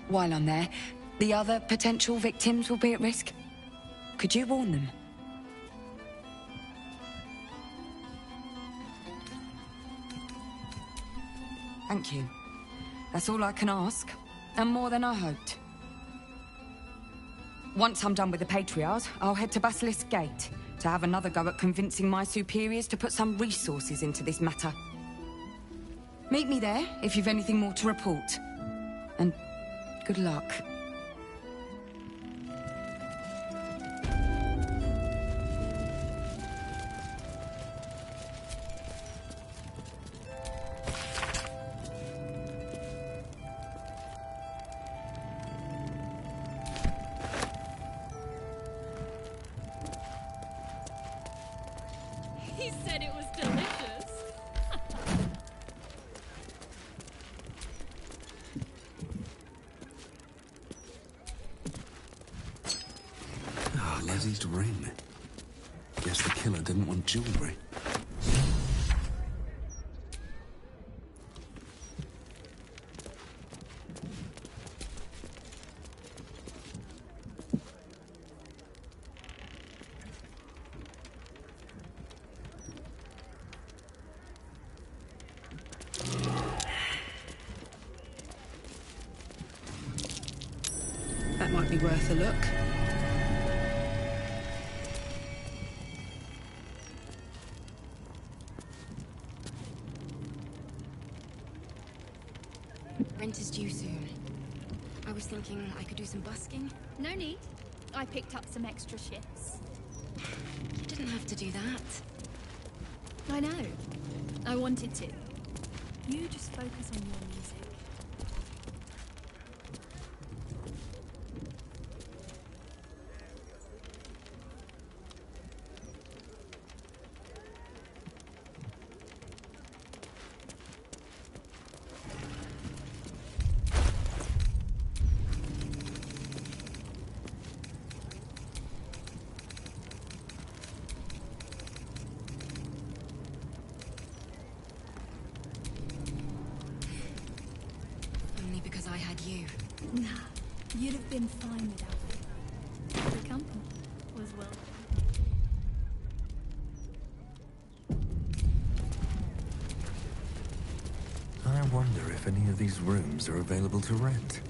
S6: While I'm there, the other potential victims will be at risk. Could you warn them?
S1: Thank you. That's all I can ask, and more than I hoped. Once I'm done with the Patriarchs, I'll head to Basilisk Gate to have another go at convincing my superiors to put some resources into this matter. Meet me there if you've anything more to report. And good luck.
S15: He said it was delicious.
S24: Ah, Leslie's ring. Guess the killer didn't want jewelry.
S1: That might be worth a look.
S17: Rent is due soon. I was thinking I could do some busking.
S15: No need. I picked up some extra shifts.
S17: You didn't have to do that.
S15: I know. I wanted to. You just focus on your music.
S17: Only because I had you.
S15: Nah, you'd have been fine without me. The company was well.
S24: I wonder if any of these rooms are available to rent.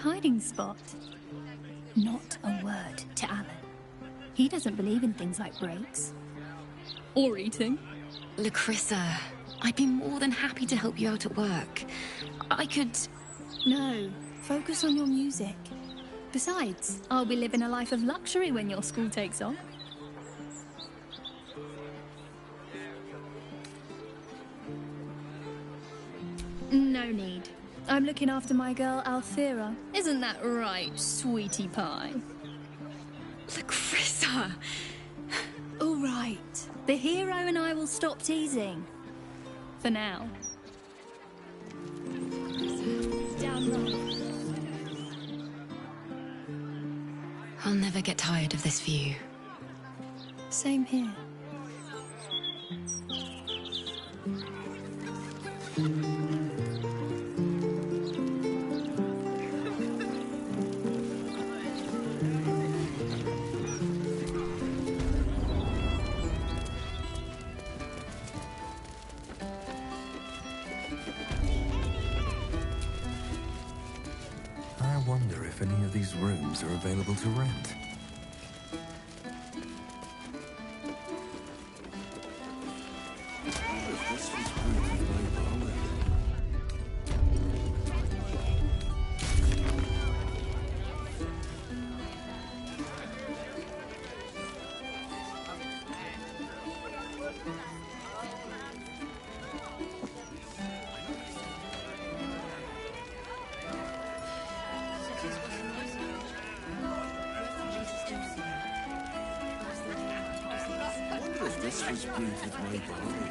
S15: Hiding spot. Not a word to Alan. He doesn't believe in things like breaks. Or eating.
S17: Lacrissa, I'd be more than happy to help you out at work. I could...
S15: No, focus on your music. Besides, I'll be living a life of luxury when your school takes off. No need. I'm looking after my girl, Althea. Isn't that right, sweetie pie?
S17: Lacrissa!
S15: All right. The hero and I will stop teasing. For now. Down low.
S17: I'll never get tired of this view.
S15: Same here.
S24: I wonder if any of these rooms are available to rent.
S16: This was brewed with my barley.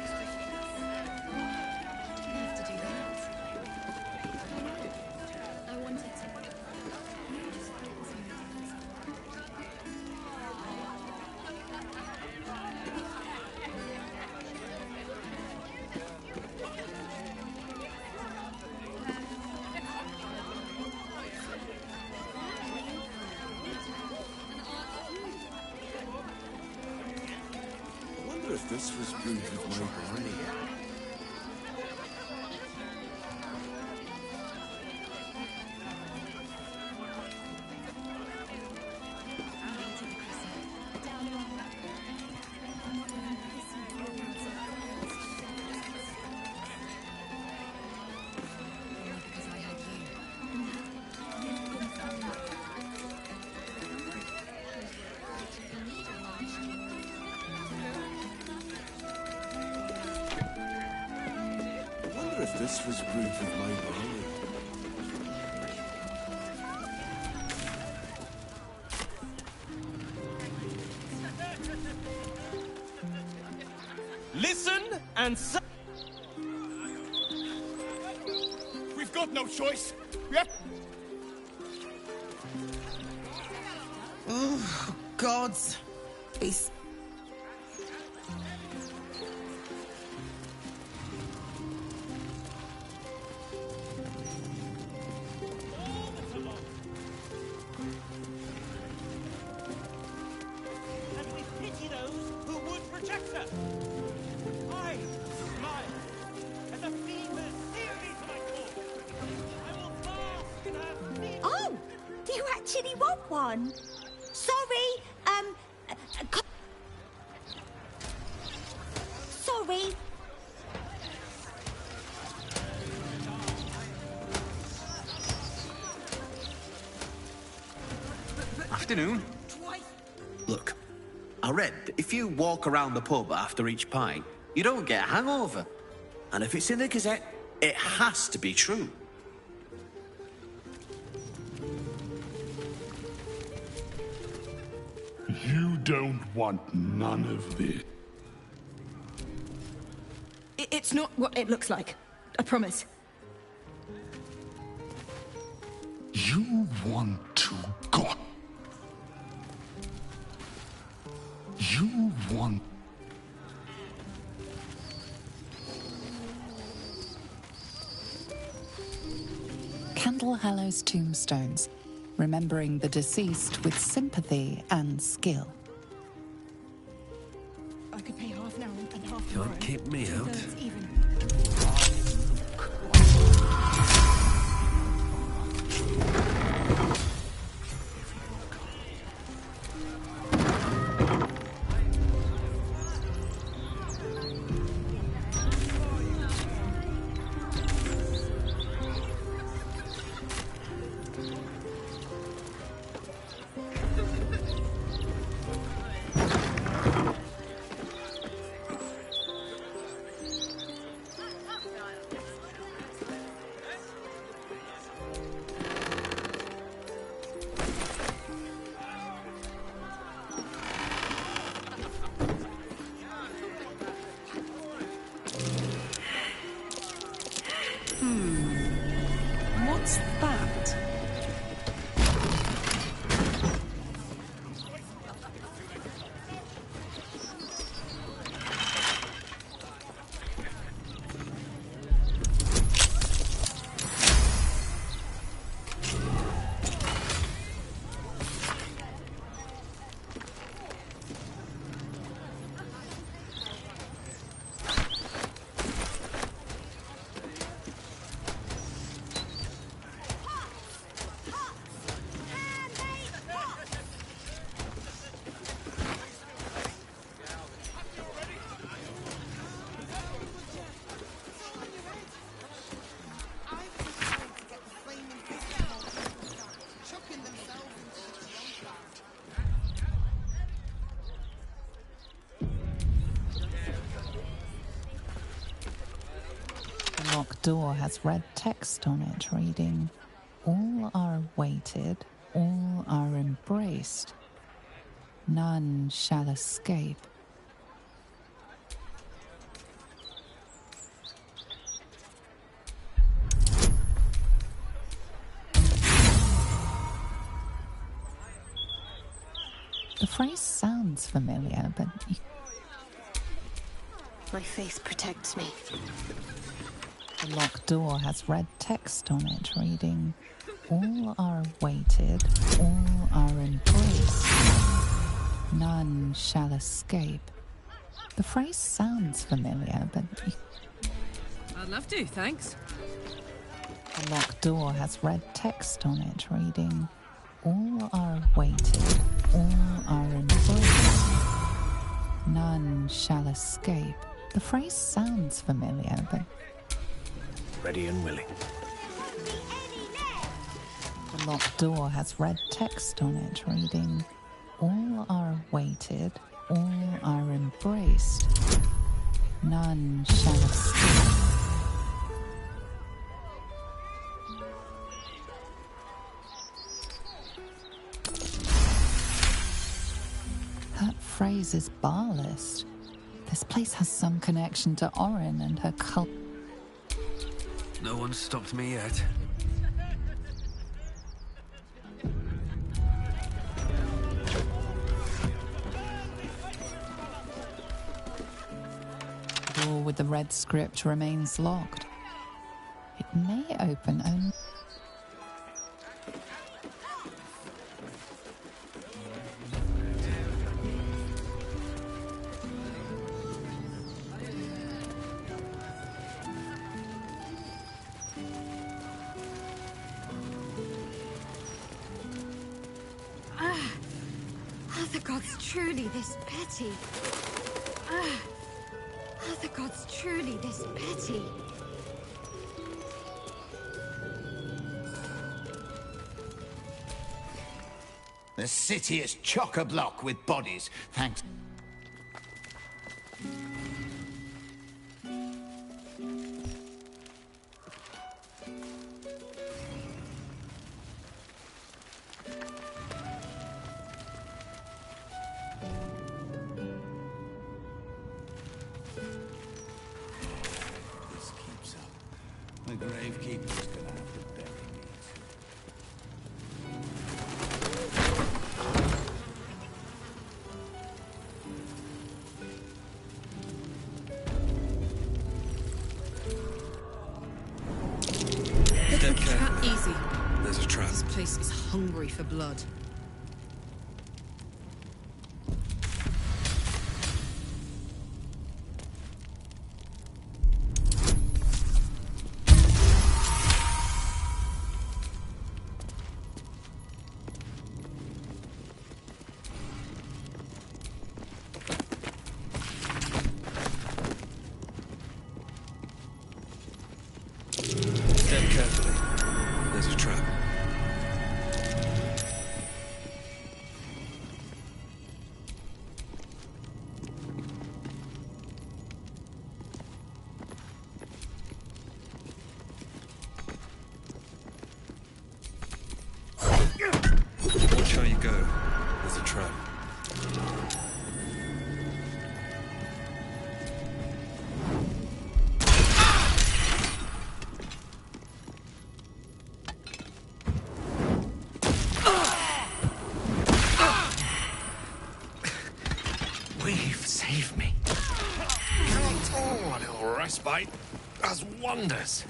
S16: If this was brewed with my barley. If this was brewed with my barley.
S2: Listen and we've got no choice. Yep.
S11: Oh, gods. Peace.
S18: Oh, do you actually want one? Sorry, sorry.
S12: Afternoon. Look, I read that if you walk around the pub after each pint, you don't get a hangover. And if it's in the Gazette, it has to be true.
S20: You don't want none of this.
S15: It's not what it looks like. I promise.
S20: You want to go. You want...
S14: Candlehallows tombstones, remembering the deceased with sympathy and skill.
S15: I could pay half now and half tomorrow.
S24: Can't keep me out.
S15: Even.
S14: The locked door has red text on it reading, "All are awaited, all are embraced. None shall escape." The phrase sounds familiar, but...
S18: My faith protects me.
S14: The locked door has red text on it reading, "All are awaited, all are embraced. None shall escape." The phrase sounds familiar, but...
S3: I'd love to, thanks.
S14: The locked door has red text on it reading, "All are awaited, all are embraced. None shall escape." The phrase sounds familiar, but...
S8: Ready and willing.
S14: The locked door has red text on it reading, "All are awaited, all are embraced. None shall escape." That phrase is bar list. This place has some connection to Orin and her cult.
S24: No one's stopped me yet.
S14: The door with the red script remains locked. It may open only...
S15: Are the gods truly this petty? Are the gods truly this petty?
S12: The city is chock-a-block with bodies, thanks...
S20: This keeps up. The gravekeeper's gonna have to bury me.
S3: Tread carefully. Easy.
S24: There's a trap.
S3: This place is hungry for blood.
S24: Tread carefully. There's a trap. Watch how you go. There's a trap.
S8: We've saved me. Oh, a little respite does wonders.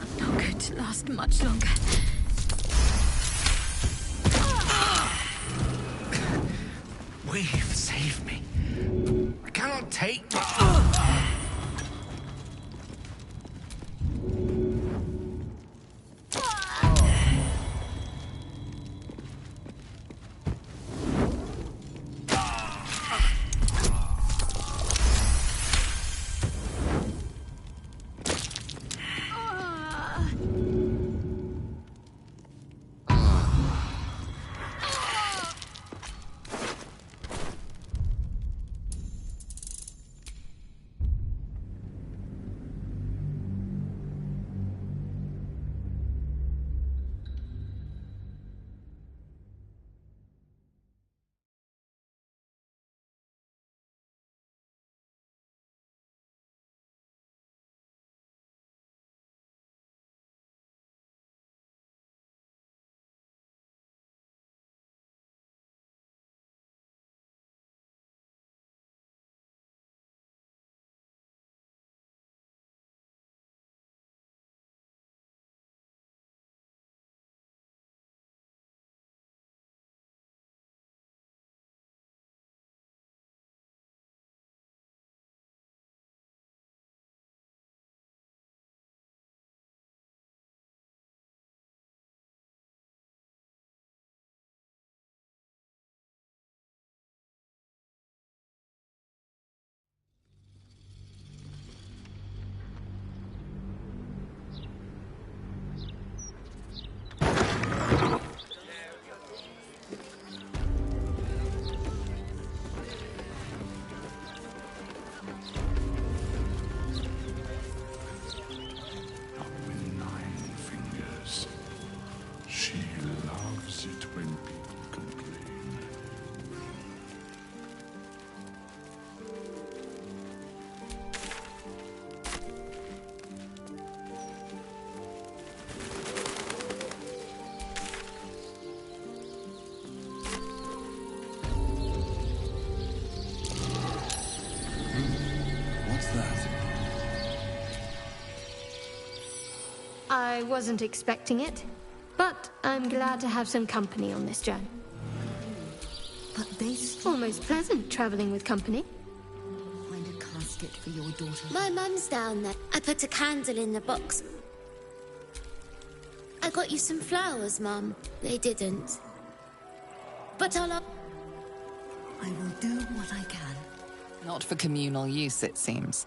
S17: I'm not going to last much longer.
S8: We've saved me. I cannot take...
S4: I wasn't expecting it, but I'm glad to have some company on this journey.
S19: But they
S4: almost pleasant traveling with company.
S19: Find a casket for your daughter.
S18: My mum's down there. I put a candle in the box. I got you some flowers, Mum. They didn't. But I'll...
S19: I will do what I can.
S3: Not for communal use, it seems.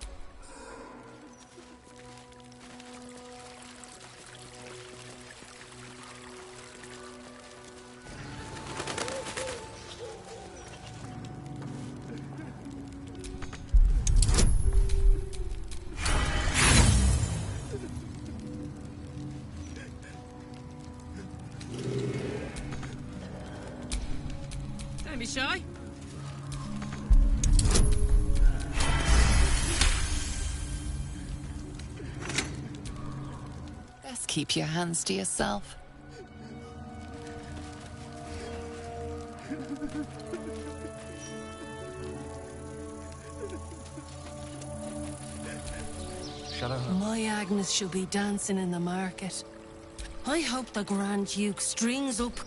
S11: Don't be shy.
S3: Best keep your hands to yourself.
S8: Shut up.
S11: My Agnes shall be dancing in the market. I hope the Grand Duke strings up.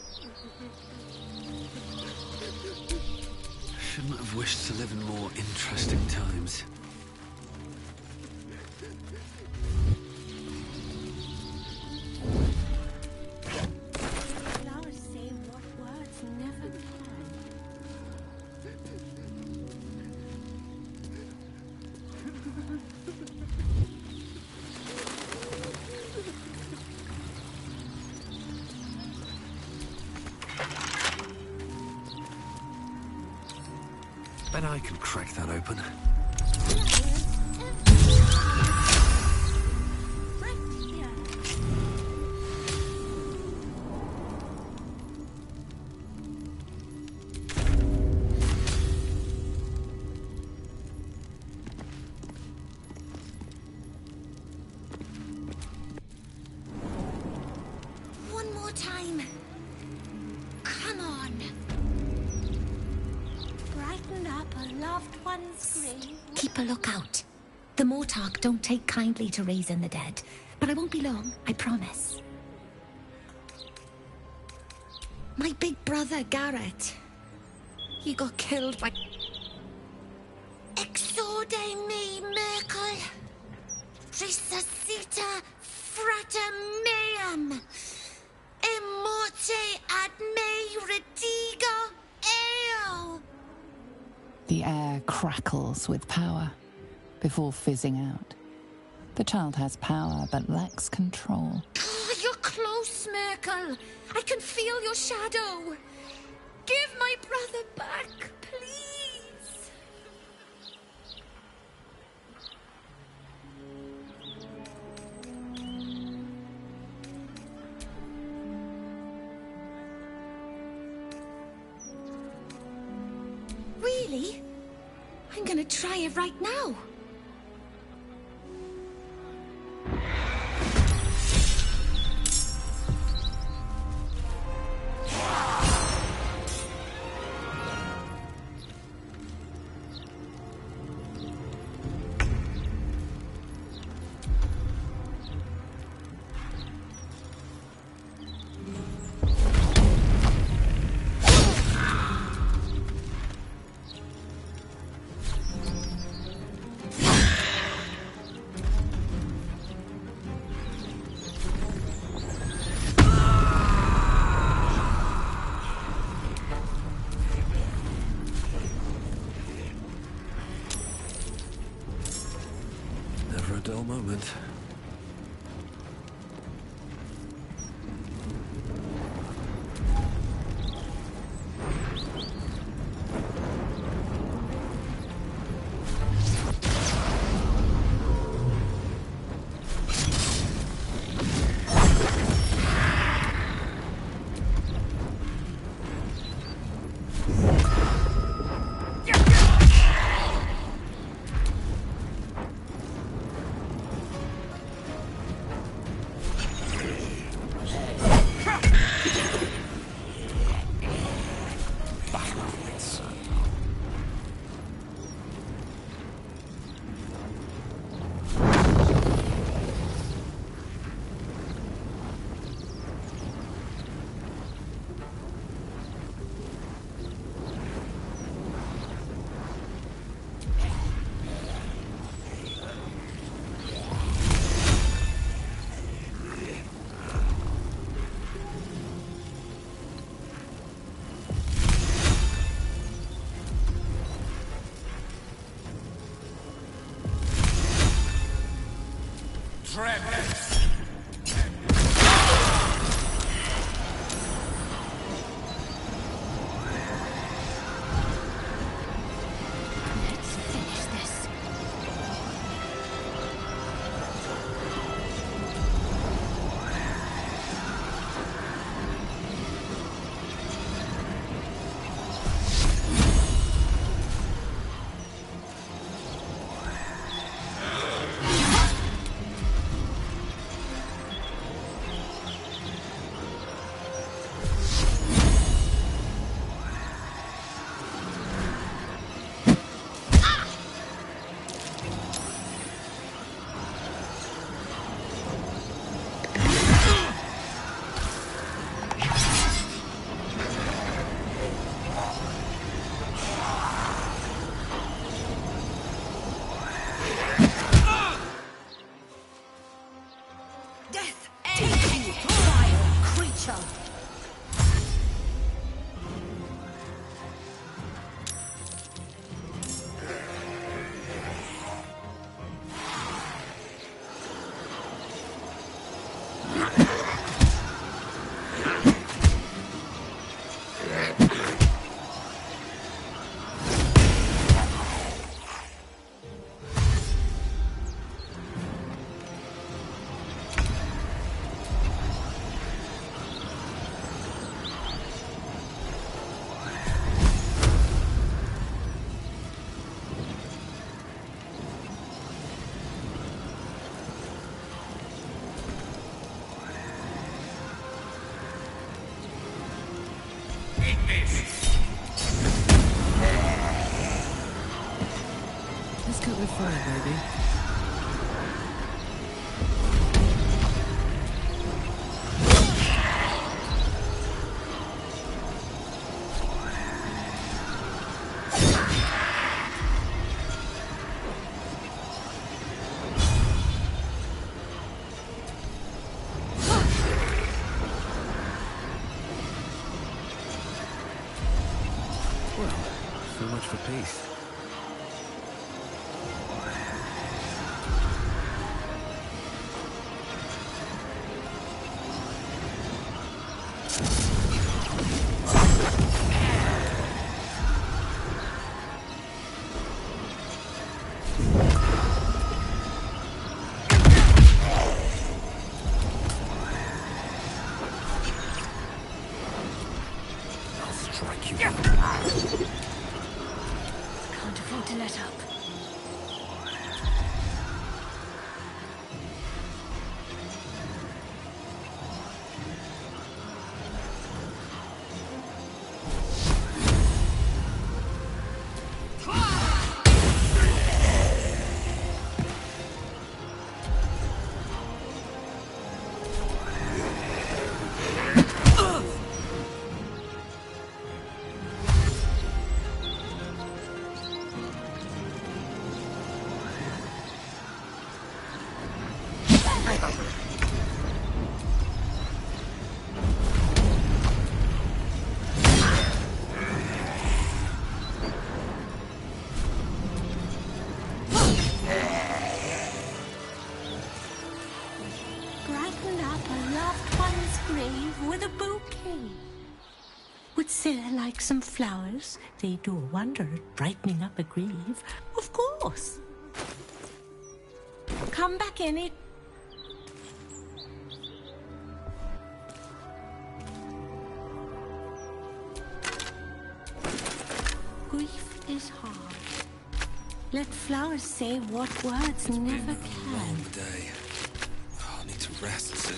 S24: Shouldn't have wished to live in more interesting times.
S7: Flowers say what words never can.
S24: Bet I can crack that open.
S18: One more time. Come on.
S7: Brighten up a loved one's grave.
S17: Keep a lookout. The Mortarch don't take kindly to raising the dead, but I won't be long, I promise. My big brother, Garrett. He got killed by...
S18: Exorde me, Merkel. Resuscita frater meum. Immorte ad me redigo eo.
S14: The air crackles with power before fizzing out. The child has power but lacks control.
S17: Oh, you're close, Merkel. I can feel your shadow. Give my brother back, please. Really? I'm gonna try it right now.
S24: Never a dull moment.
S10: fire, baby. So much for peace. I'll strike you.
S17: Can't afford to let up.
S7: Brighten up a loved one's grave with a bouquet. Would Sarah like some flowers? They do a wonder at brightening up a grave. Of course. Come back in it. Grief is hard. Let flowers say what words never can.
S24: Long day. Oh, I need to rest soon.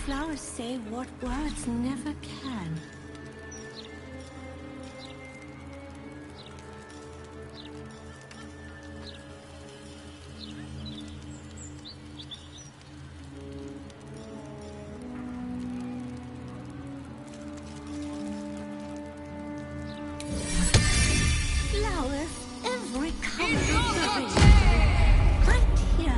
S7: flowers say what words never can. Flowers, every color of the rainbow, right here.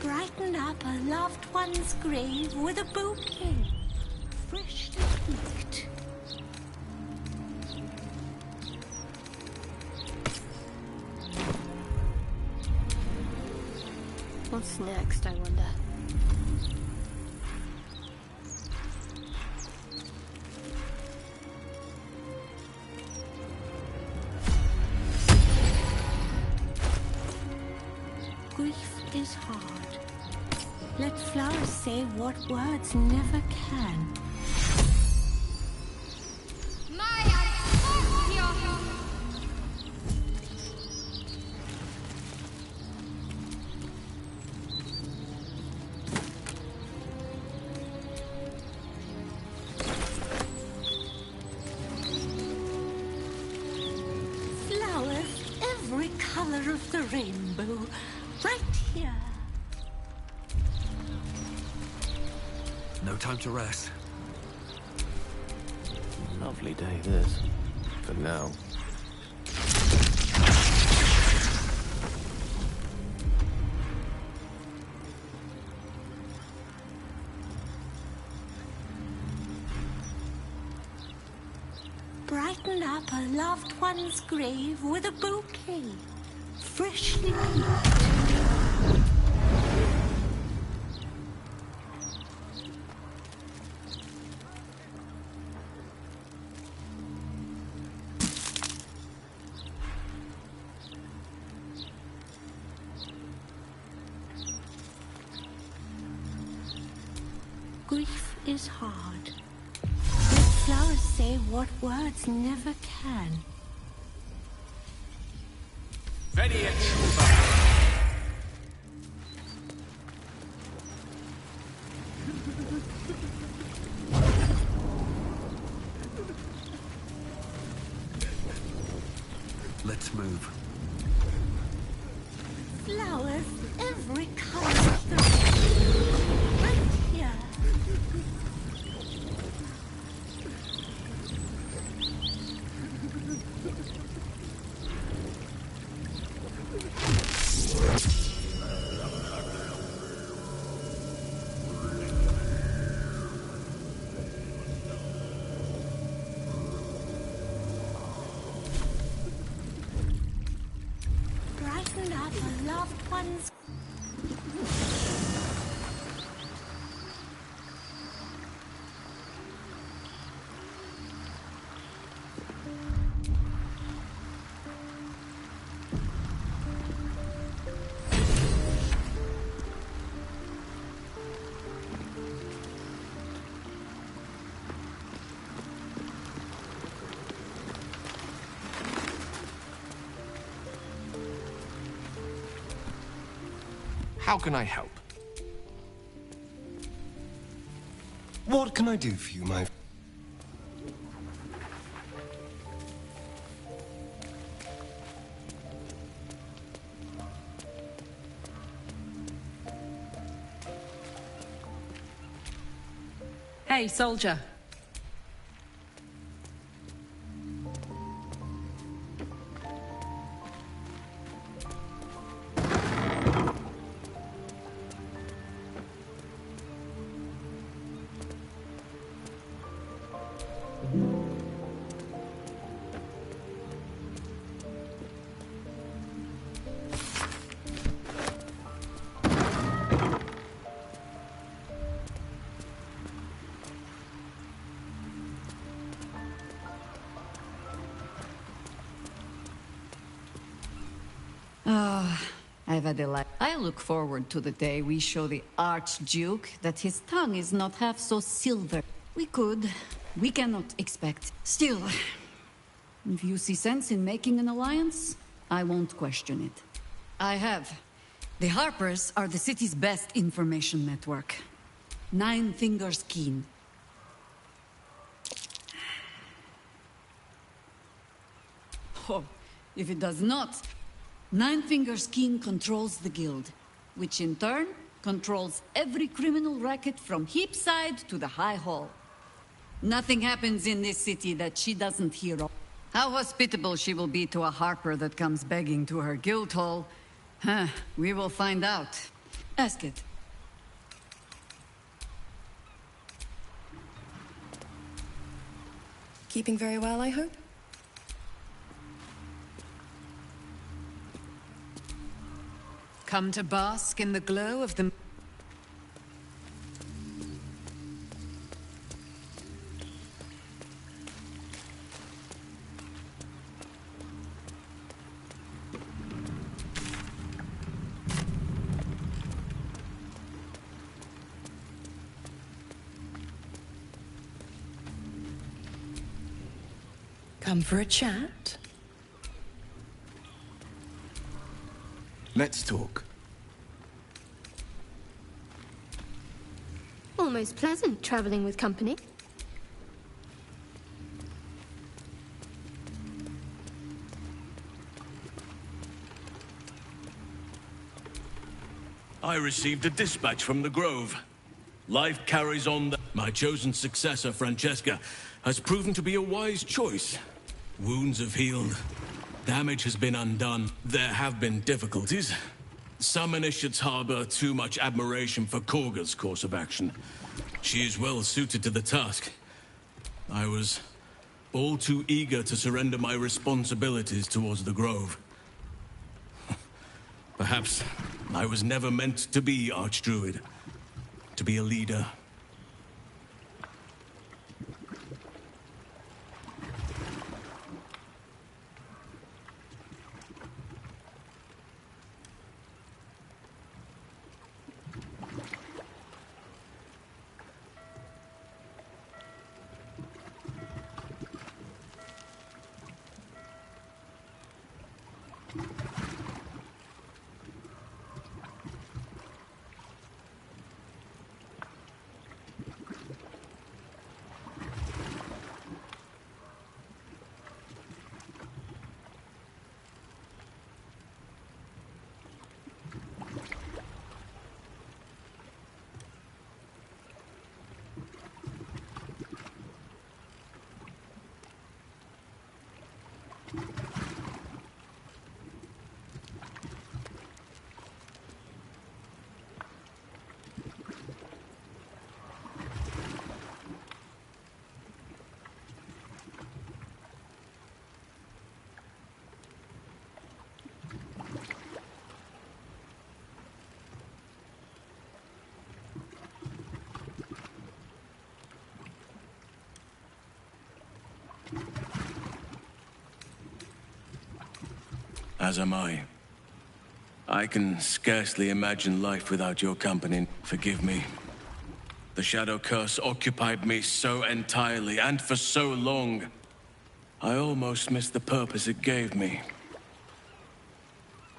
S7: Brighten up a loved one's grave with a bouquet, freshly picked.
S4: What's next, I wonder?
S7: Grief is hard. Let flowers say what words never can. Flowers, every color of the rainbow, right here.
S24: No time to rest.
S10: Lovely day, this. For now.
S7: Brighten up a loved one's grave with a bouquet, freshly picked. Grief is hard. Let flowers say what words never can.
S24: Let's move.
S7: Flowers, every color of the rainbow, right here. Brighten up a loved one's.
S8: How can I help?
S9: What can I do for you, my...
S3: Hey, soldier.
S5: I've had a life. I look forward to the day we show the Archduke that his tongue is not half so silver. We could. We cannot expect. Still, if you see sense in making an alliance, I won't question it. I have. The Harpers are the city's best information network. 9 fingers keen. Oh, if it does not, 9 fingers keen controls the guild, which in turn controls every criminal racket from Heapside to the High Hall. Nothing happens in this city that she doesn't hear of. How hospitable she will be to a Harper that comes begging to her guild hall, we will find out. Ask it.
S13: Keeping very well, I hope?
S5: Come to bask in the glow of the...
S13: Come for a chat?
S10: Let's talk.
S4: Almost pleasant traveling with company.
S21: I received a dispatch from the Grove. Life carries on. My chosen successor, Francesca, has proven to be a wise choice. Wounds have healed. Damage has been undone. There have been difficulties. Some initiates harbor too much admiration for Korga's course of action. She is well suited to the task. I was all too eager to surrender my responsibilities towards the Grove. Perhaps I was never meant to be Archdruid, to be a leader. As am I. I can scarcely imagine life without your company. Forgive me. The Shadow Curse occupied me so entirely, and for so long. I almost missed the purpose it gave me.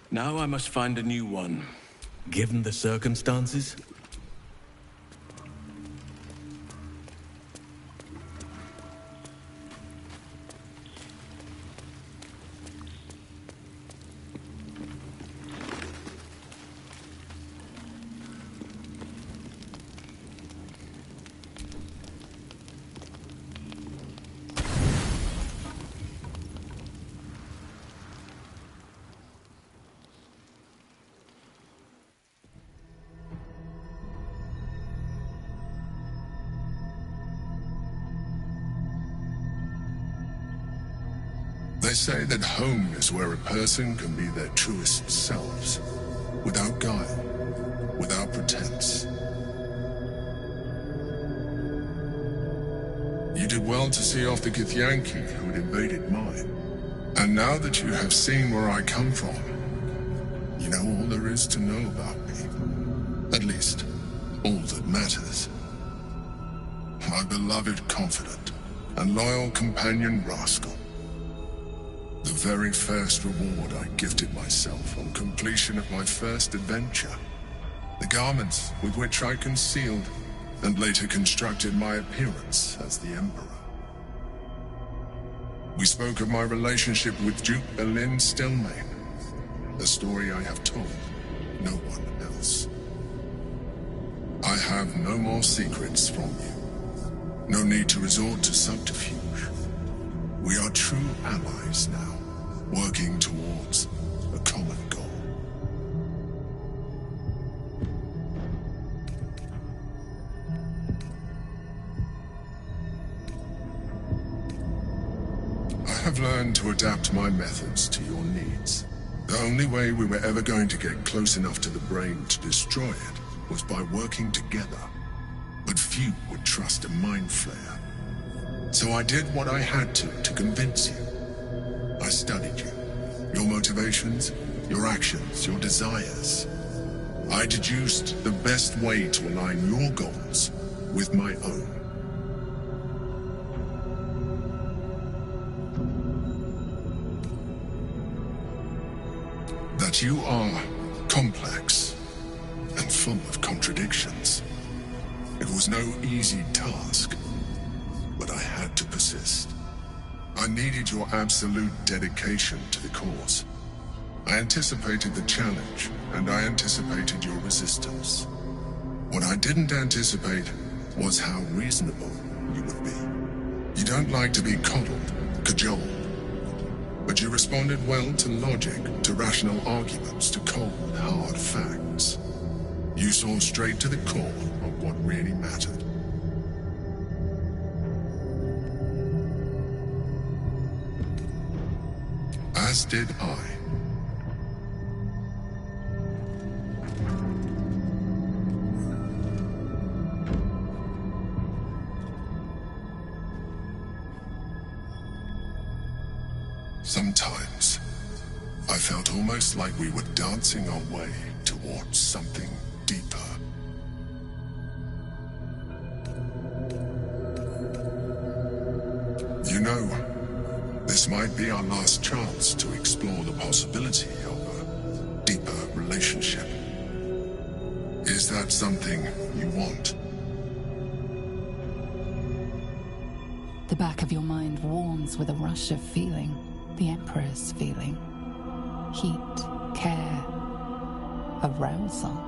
S21: Now I must find a new one. Given the circumstances?
S23: They say that home is where a person can be their truest selves, without guile, without pretense. You did well to see off the Githyanki who had invaded mine. And now that you have seen where I come from, know all there is to know about me. At least, all that matters. My beloved confidant and loyal companion Rascal. The very first reward I gifted myself on completion of my first adventure. The garments with which I concealed and later constructed my appearance as the Emperor. We spoke of my relationship with Duke Berlin Stelmane, a story I have told no one else. I have no more secrets from you. No need to resort to subterfuge. We are true allies now, working towards a common goal. I have learned to adapt my methods to your needs. The only way we were ever going to get close enough to the brain to destroy it was by working together. But few would trust a mind flayer. So I did what I had to convince you. I studied you, your motivations, your actions, your desires. I deduced the best way to align your goals with my own. That you are complex and full of contradictions. It was no easy task, but I had to persist. I needed your absolute dedication to the cause. I anticipated the challenge, and I anticipated your resistance. What I didn't anticipate was how reasonable you would be. You don't like to be coddled, cajoled, but you responded well to logic, to rational arguments, to cold, hard facts. You saw straight to the core of what really mattered. As did I. Sometimes, I felt almost like we were dancing our way towards something deeper. You know, this might be our last chance to explore the possibility of a deeper relationship. Is that something you want?
S14: The back of your mind warms with a rush of feeling. The Emperor's feeling. Heat, care, arousal.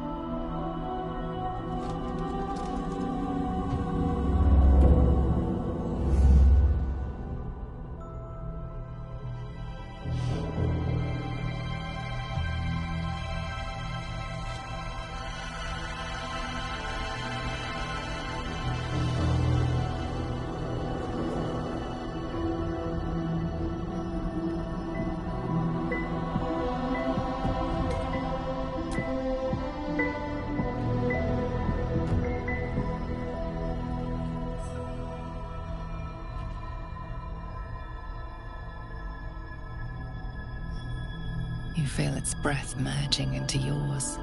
S14: You feel its breath merging into yours.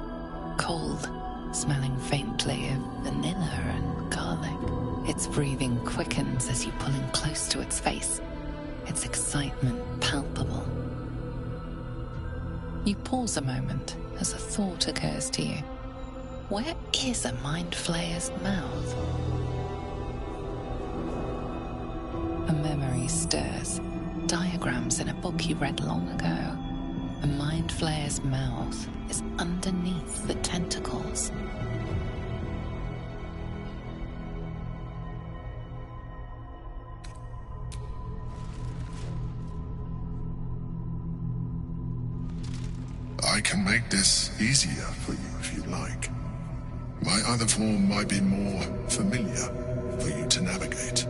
S14: Cold, smelling faintly of vanilla and garlic. Its breathing quickens as you pull in close to its face. Its excitement palpable. You pause a moment as a thought occurs to you. Where is a mind flayer's mouth? A memory stirs. Diagrams in a book you read long ago. A mind flayer's mouth is underneath the tentacles.
S23: I can make this easier for you if you like. My other form might be more familiar for you to navigate.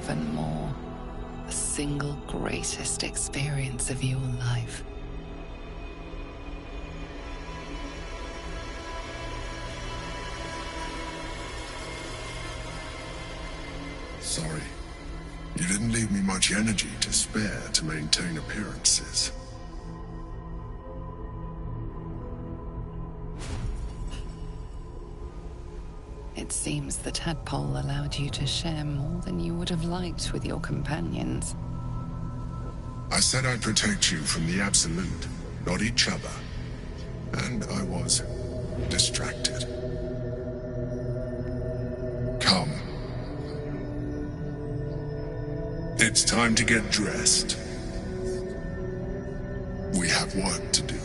S14: even more. The single greatest experience of your life.
S23: Sorry. You didn't leave me much energy to spare to maintain appearances.
S14: It seems the tadpole allowed you to share more than you would have liked with your companions.
S23: I said I'd protect you from the Absolute, not each other. And I was distracted. Come. It's time to get dressed. We have work to do.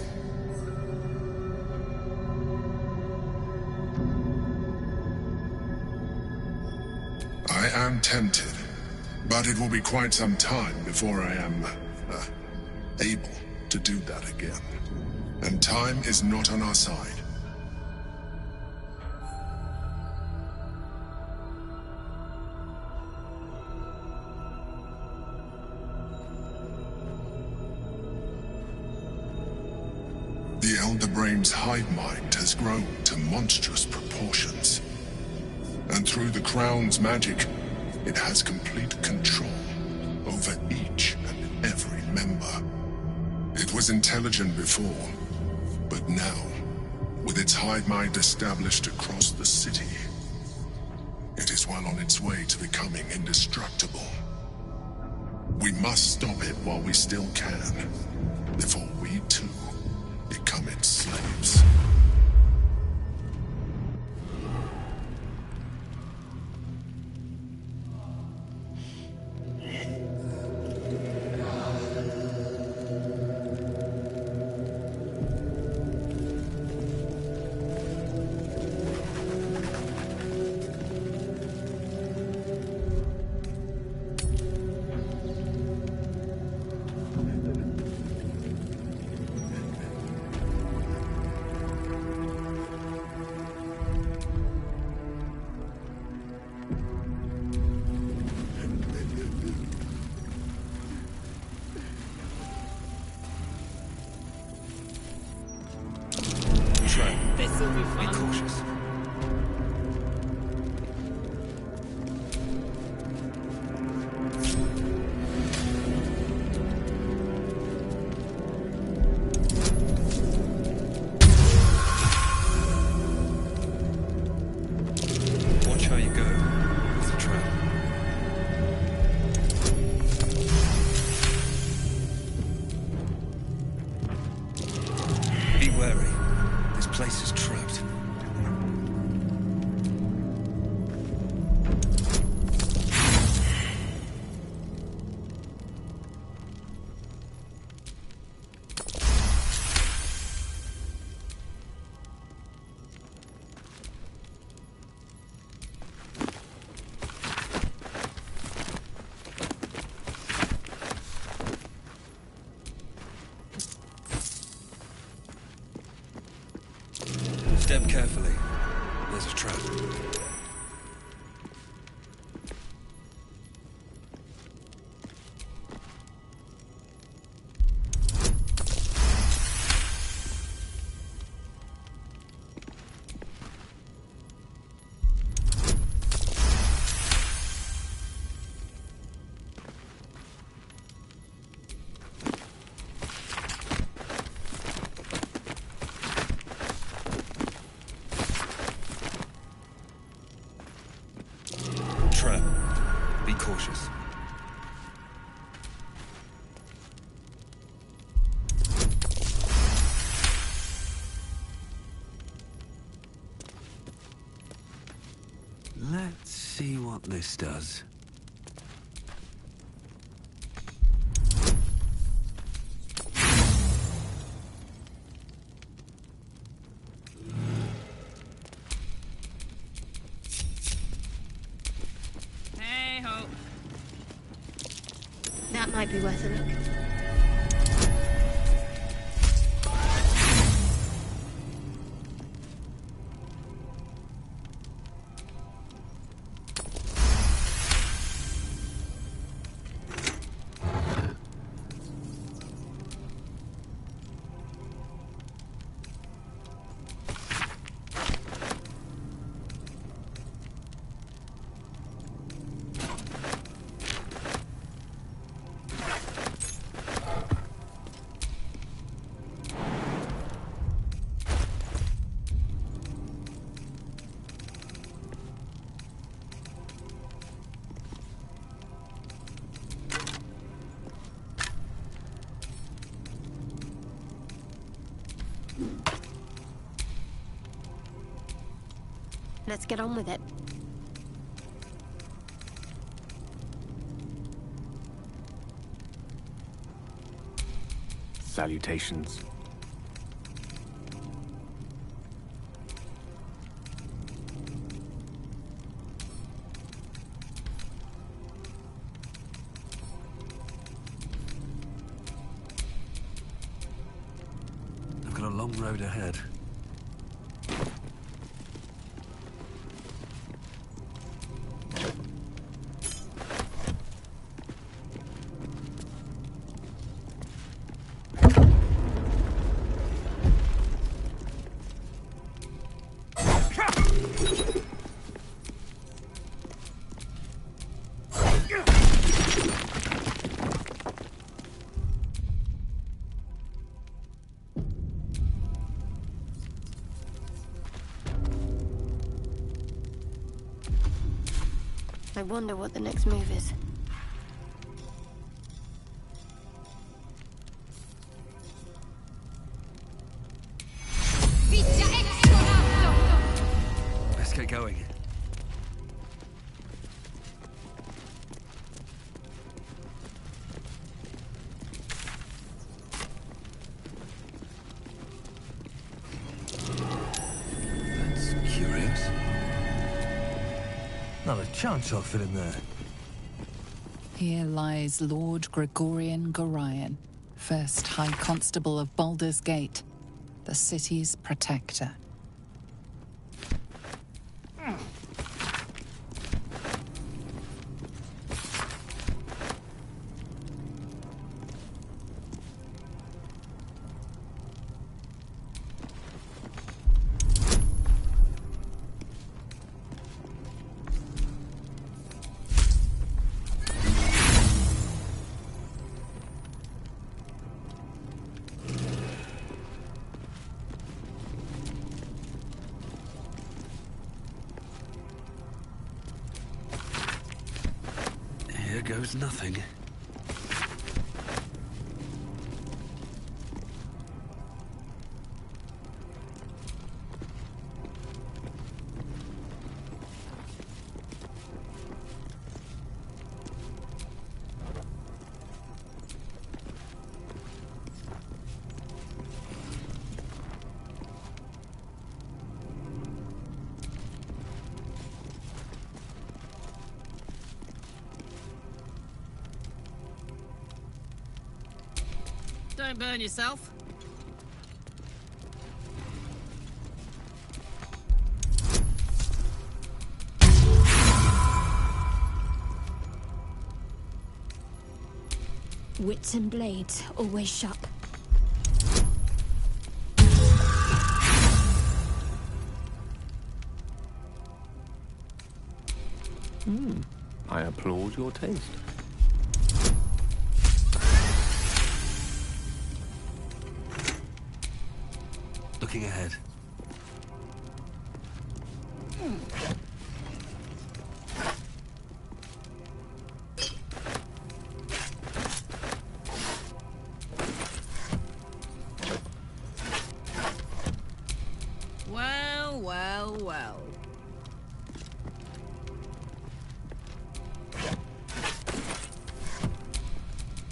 S23: I am tempted, but it will be quite some time before I am able to do that again. And time is not on our side. The Elder Brain's hive mind has grown to monstrous proportions. And through the Crown's magic, it has complete control over each and every member. It was intelligent before, but now, with its hive mind established across the city, it is well on its way to becoming indestructible. We must stop it while we still can, before we too become its slaves.
S8: Be cautious. Watch how you go. It's a trap. Be wary. This place is trapped. Step carefully. There's a trap. Trap. Be cautious. Let's see what this does.
S4: That might be worth a look. Let's get on with it.
S10: Salutations.
S8: I've got a long road ahead.
S4: I wonder what the next move is.
S8: Let's get going. That's curious.
S24: Not a chance I'll fit in there.
S14: Here lies Lord Gregorian Gorion, first High Constable of Baldur's Gate, the city's protector.
S8: Here goes nothing.
S1: Don't burn yourself.
S4: Wits and blades, always sharp.
S10: I applaud your taste.
S8: Looking ahead.
S1: Well, well, well.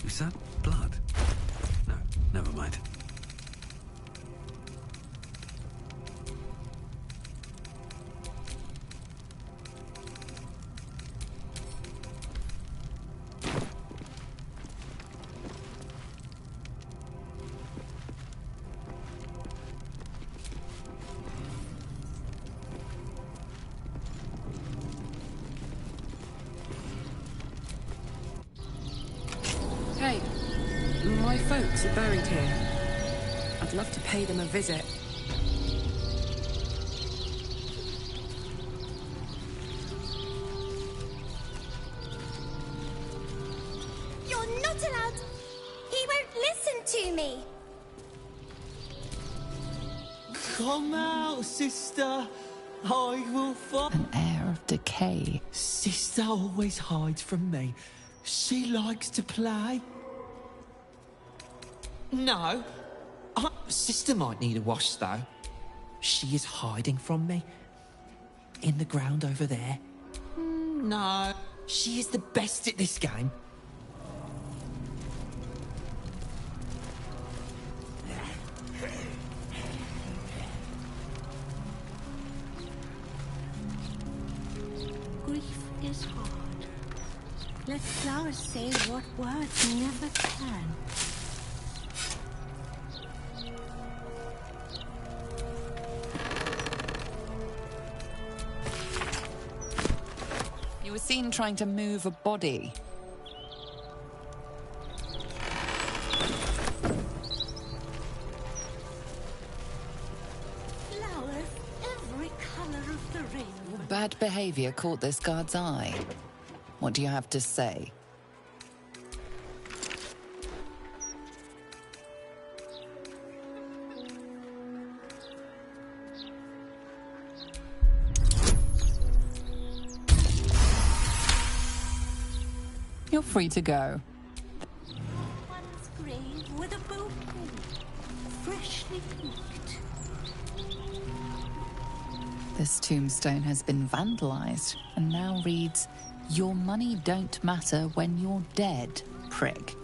S8: Is that blood? No, never mind.
S13: Hey, my folks are buried here. I'd love to pay them a visit.
S17: You're not allowed. He won't listen to me.
S6: Come out, sister. I will find.
S14: An air of decay.
S6: Sister always hides from me. She likes to play. No. Sister might need a wash, though. She is hiding from me. in the ground over there? No. She is the best at this game.
S7: Grief is hard. Let flowers say what words never can.
S14: You were seen trying to move a body.
S7: Flowers, every color of the rainbow.
S14: Bad behavior caught this guard's eye. What do you have to say? You're free to go.
S7: One's grave with a bouquet, freshly picked.
S14: This tombstone has been vandalized and now reads, "Your money don't matter when you're dead, prick."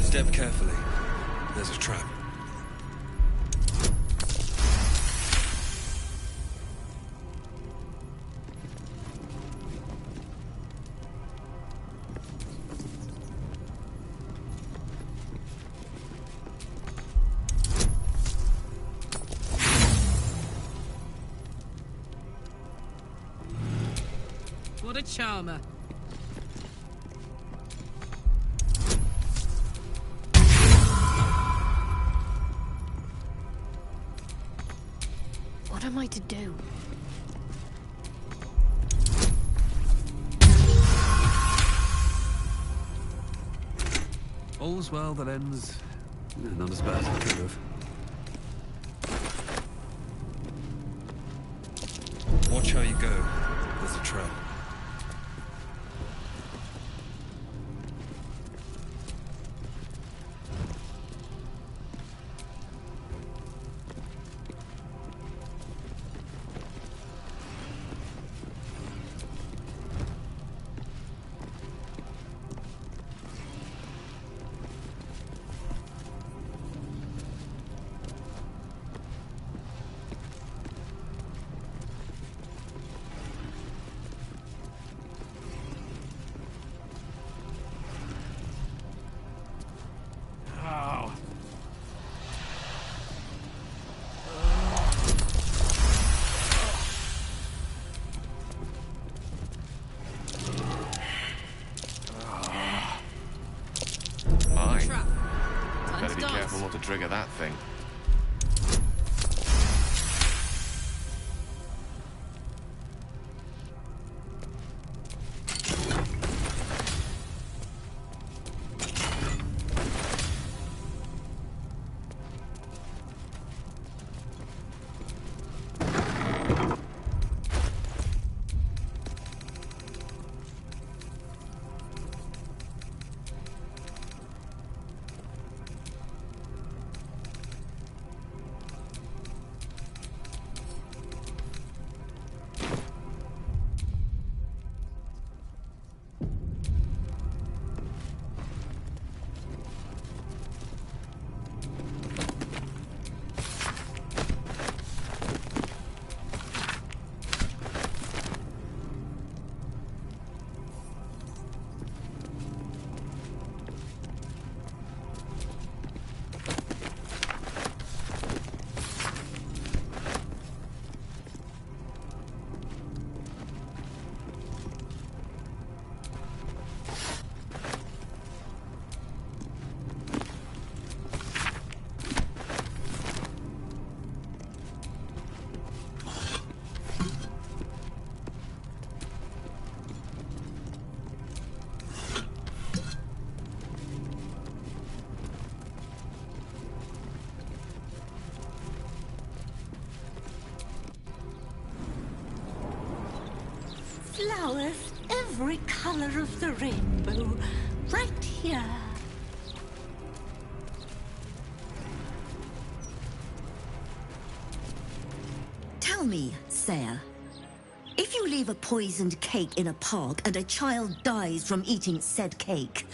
S8: Step carefully. There's a trap.
S1: What a charmer.
S4: What am I to do?
S8: All's well that ends not as bad as it could have. Watch how you go. There's a trap.
S7: flowers, every color of the rainbow, right here.
S19: Tell me, Saya, if you leave a poisoned cake in a park and a child dies from eating said cake,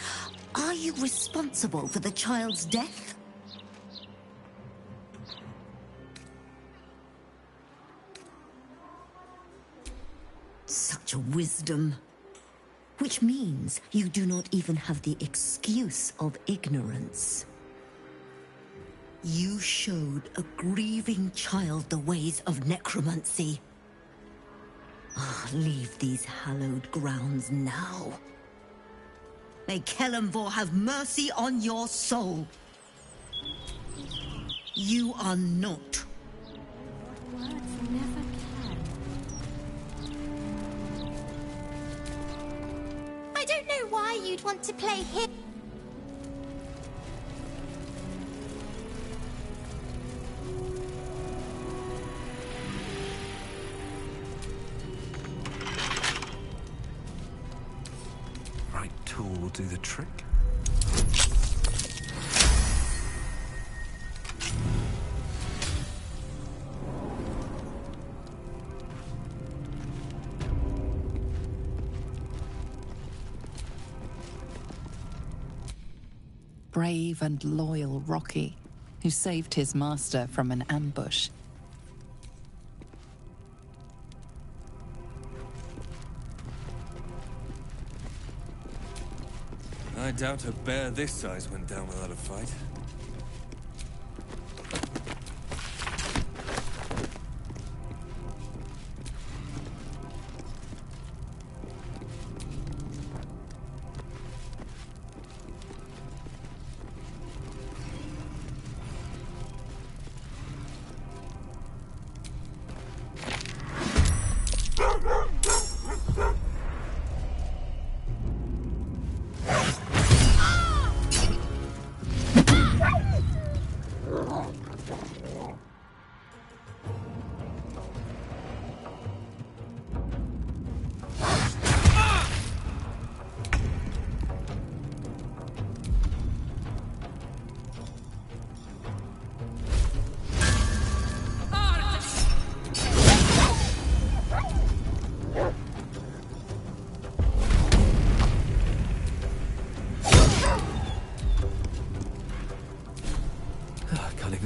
S19: are you responsible for the child's death? Such wisdom. Which means you do not even have the excuse of ignorance. You showed a grieving child the ways of necromancy. Leave these hallowed grounds now. May Kelemvor have mercy on your soul. You are not.
S7: Words never can.
S17: I don't know why you'd want to play him.
S24: Right tool will do the trick.
S14: Brave and loyal Rocky, who saved his master from an ambush.
S24: I doubt a bear this size went down without a fight.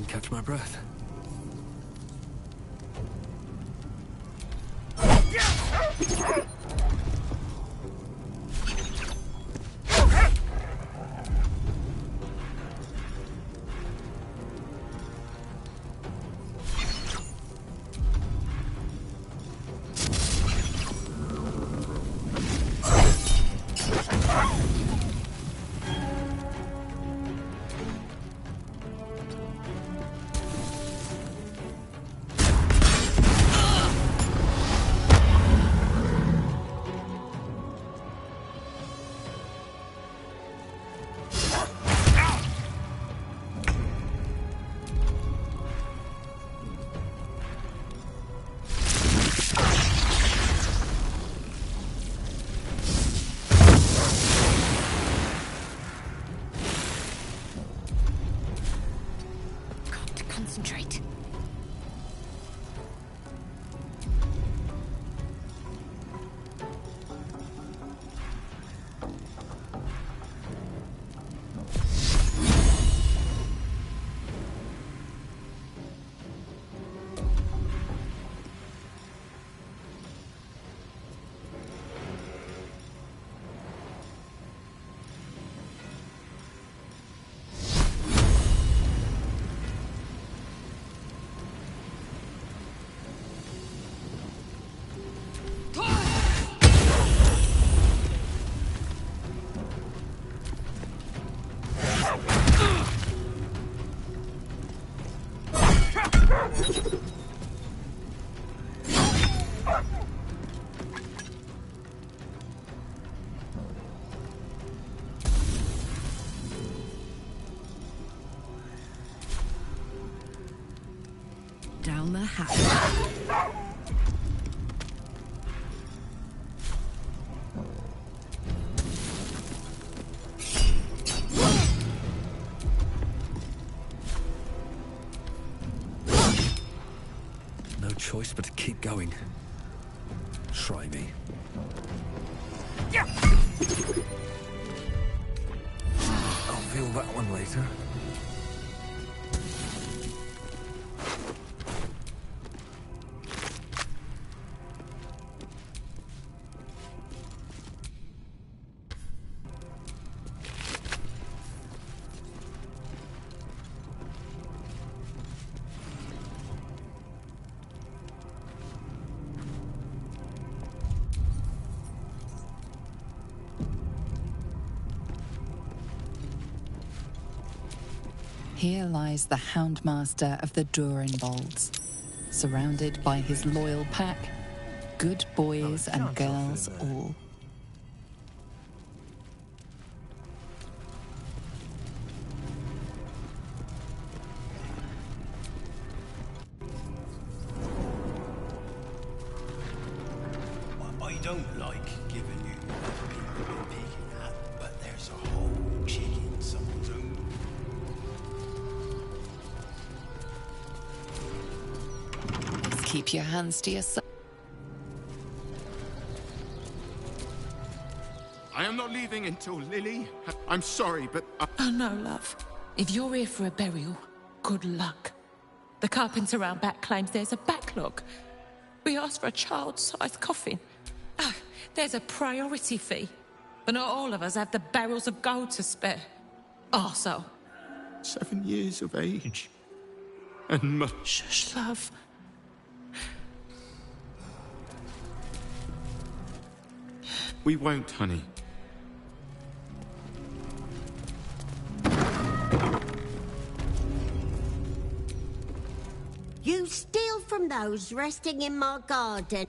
S24: Catch my breath.
S17: Concentrate.
S3: Down the hatch.
S24: choice but to keep going. Try me. I'll feel that one later.
S14: Here lies the Houndmaster of the Durenbolds, surrounded by his loyal pack, good boys and girls all.
S9: I don't like giving you what people are picking at, but there's a whole chicken in someone's own.
S14: Keep your hands to yourself.
S2: I am not leaving until Lily... I'm sorry, but...
S7: Oh, no, love. If you're here for a burial, good luck. The carpenter round back claims there's a backlog. We asked for a child-sized coffin. Oh, there's a priority fee. But not all of us have the barrels of gold to spare. Also.
S2: 7 years of age. And
S7: Shush, love.
S2: We won't, honey.
S15: You steal from those resting in my garden.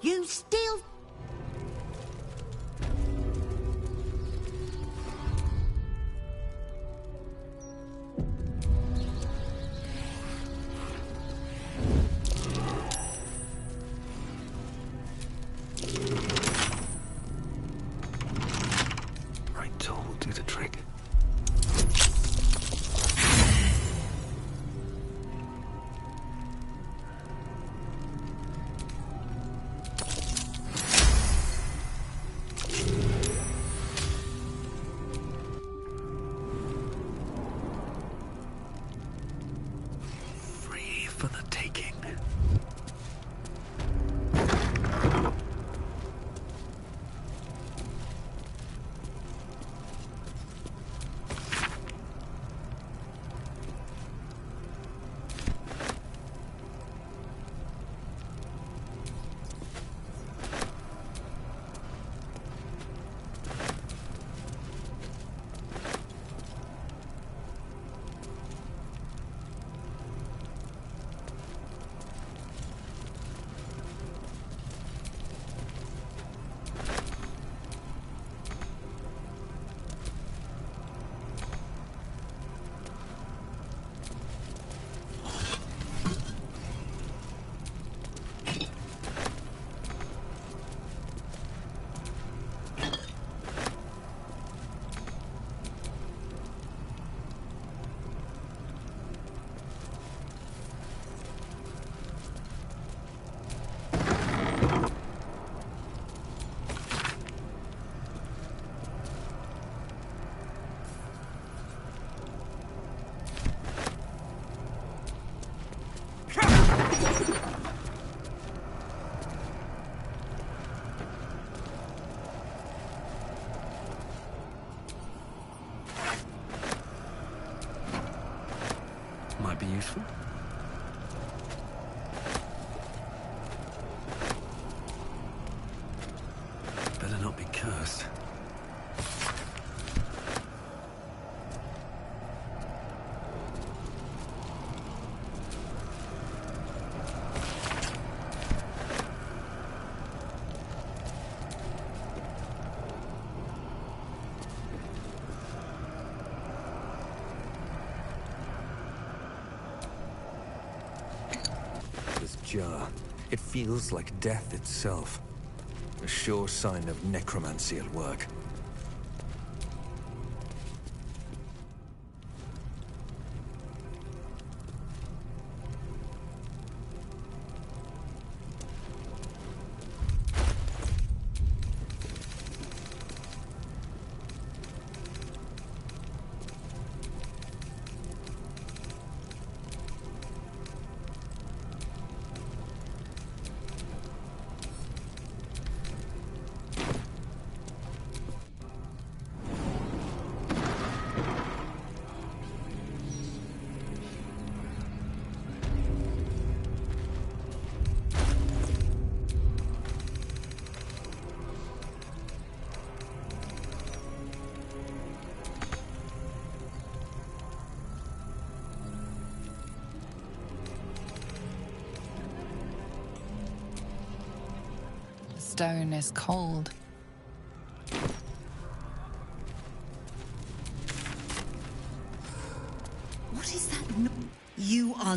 S15: You steal...
S24: Right tool will do the trick. Free for the taking. Might be useful. Better not be cursed. jar. It feels like death itself. A sure sign of necromancy at work.
S14: Stone is cold.
S19: What is that? You are.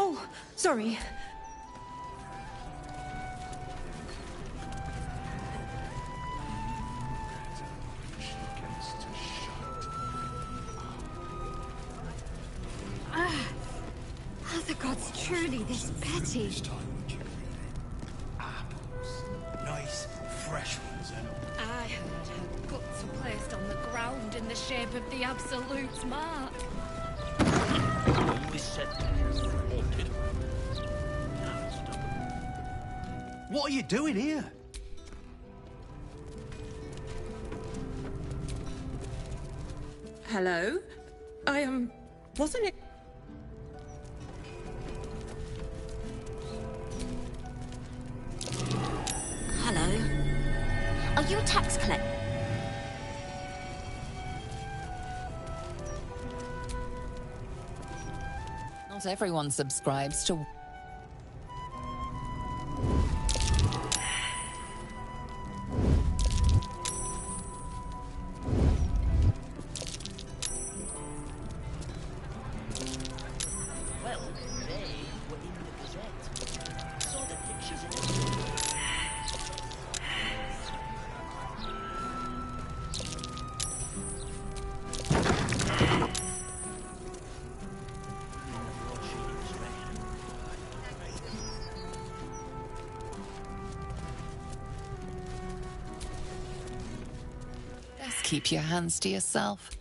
S17: Oh, sorry. Are the gods truly this petty?
S9: Apples. Nice, fresh ones, and
S17: I heard her guts were placed on the ground in the shape of the Absolute's mark.
S9: always said haunted. What are you doing here?
S7: Hello? Wasn't it?
S19: Hello? Are you a tax collector?
S14: Not everyone subscribes to...
S9: Well, they were in the Gazette. Saw the pictures in it.
S14: Best keep your hands to yourself.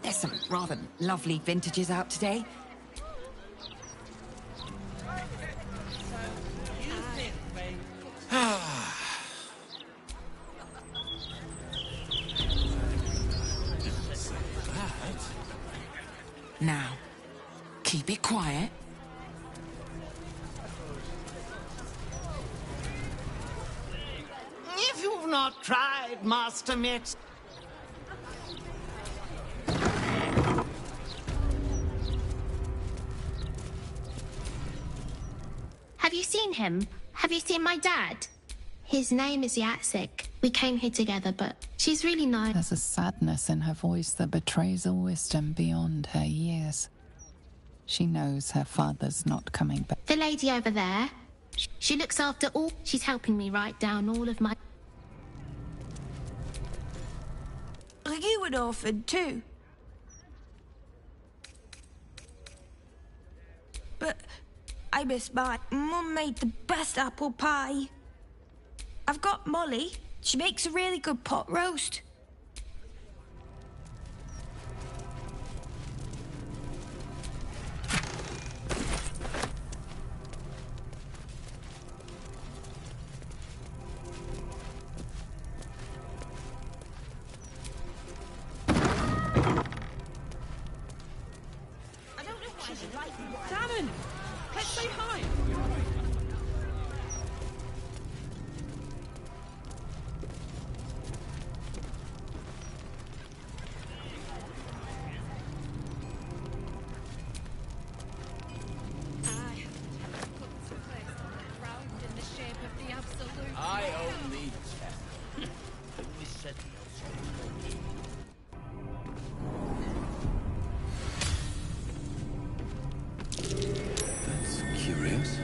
S5: There's some rather lovely vintages out today. Now, keep it quiet.
S11: If you've not tried Master Mix...
S4: Have you seen him? Have you seen my dad? His name is Yatsik. We came here together, but she's really nice.
S14: There's a sadness in her voice that betrays a wisdom beyond her years. She knows her father's not coming back.
S4: The lady over there, she looks after all... She's helping me write down all of my...
S17: Are you an orphan too? But I miss mine. Mum made the best apple pie. I've got Molly. She makes a really good pot roast.
S12: only tell. We said
S8: That's curious.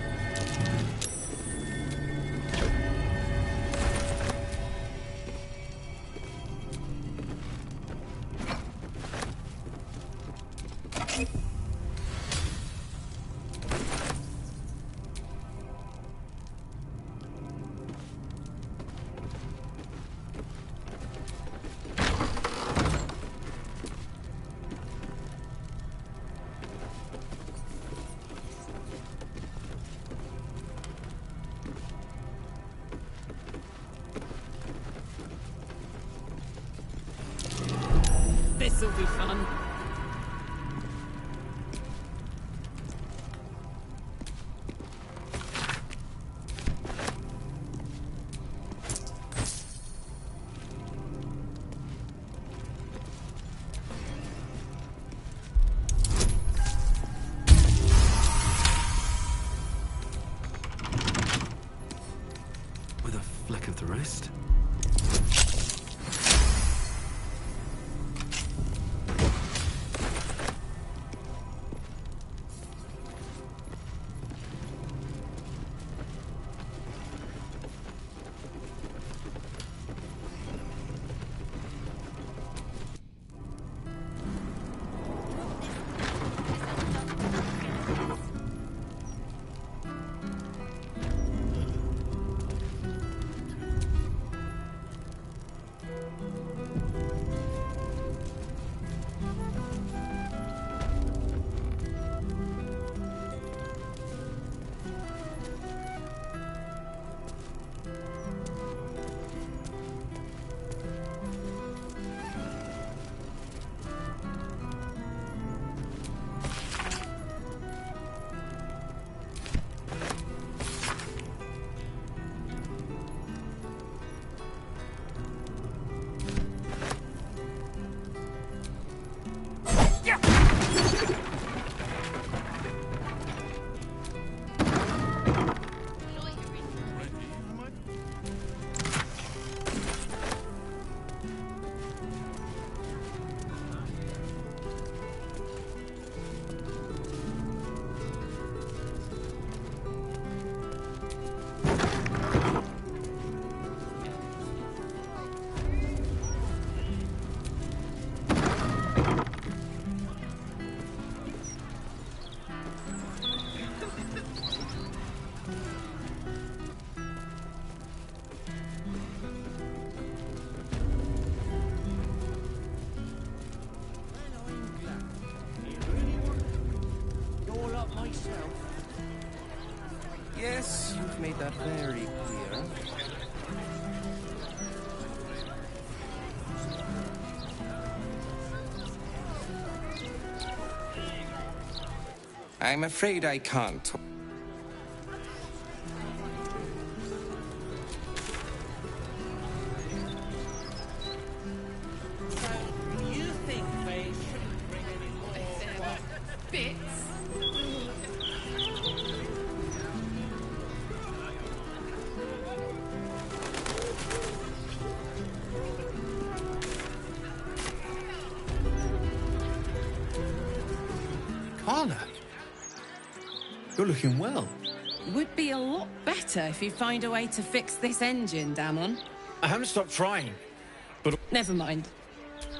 S1: This'll be fun.
S8: With a fleck of the wrist.
S12: Yes, you've made that very clear. I'm afraid I can't.
S1: You think they shouldn't bring any more bits?
S12: Carla, you're looking well.
S3: Would be a lot better if you find a way to fix this engine, Damon.
S12: I haven't stopped trying, but
S3: Never mind.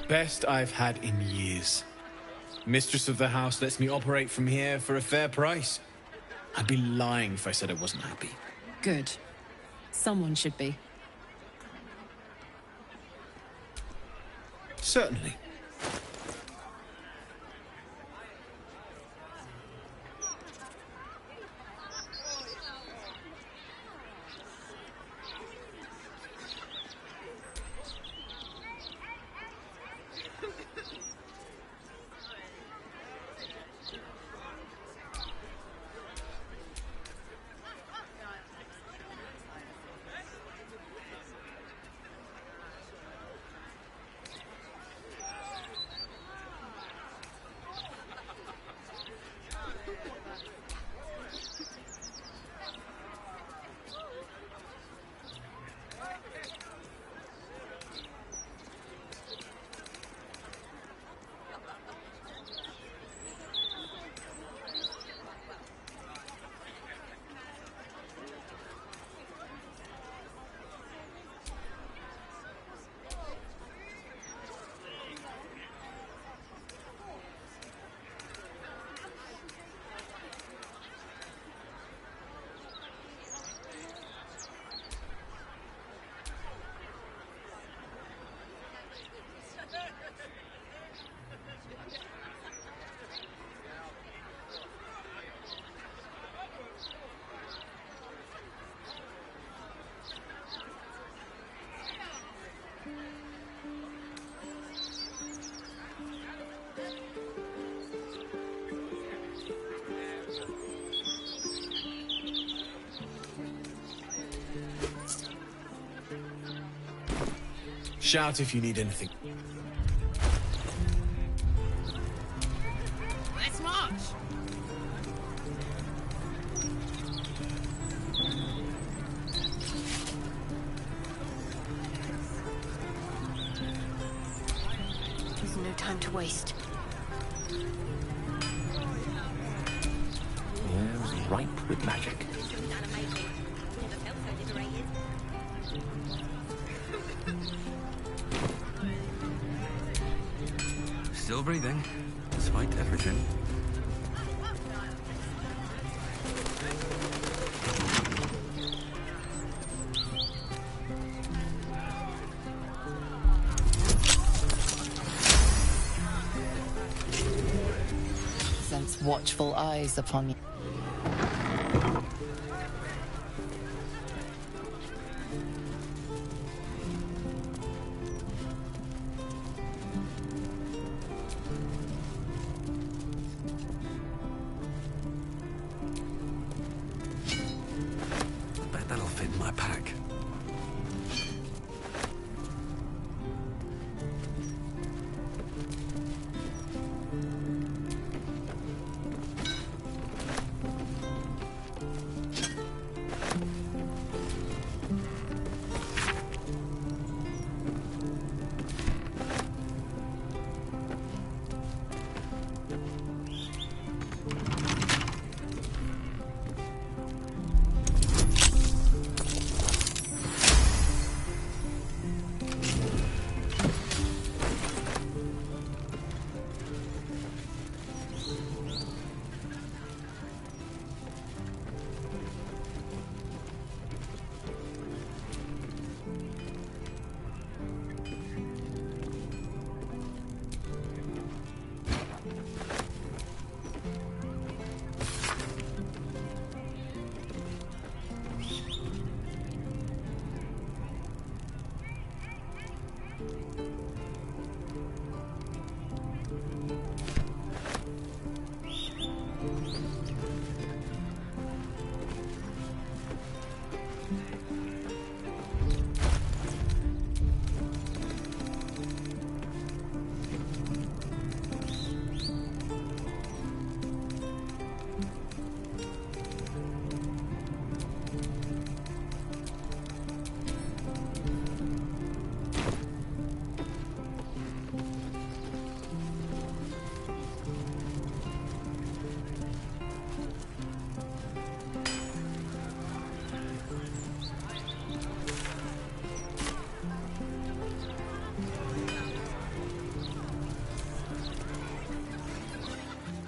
S12: best I've had in years. Mistress of the house lets me operate from here for a fair price. I'd be lying if I said I wasn't happy.
S3: Good. Someone should be.
S12: Certainly. Shout if you need anything.
S3: Let's march!
S17: There's no time to waste.
S10: The air's ripe with magic.
S8: Still breathing, despite everything.
S14: Sense watchful eyes upon you.
S8: Bet that'll fit in my pack.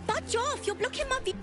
S17: Budge off! You're blocking my view.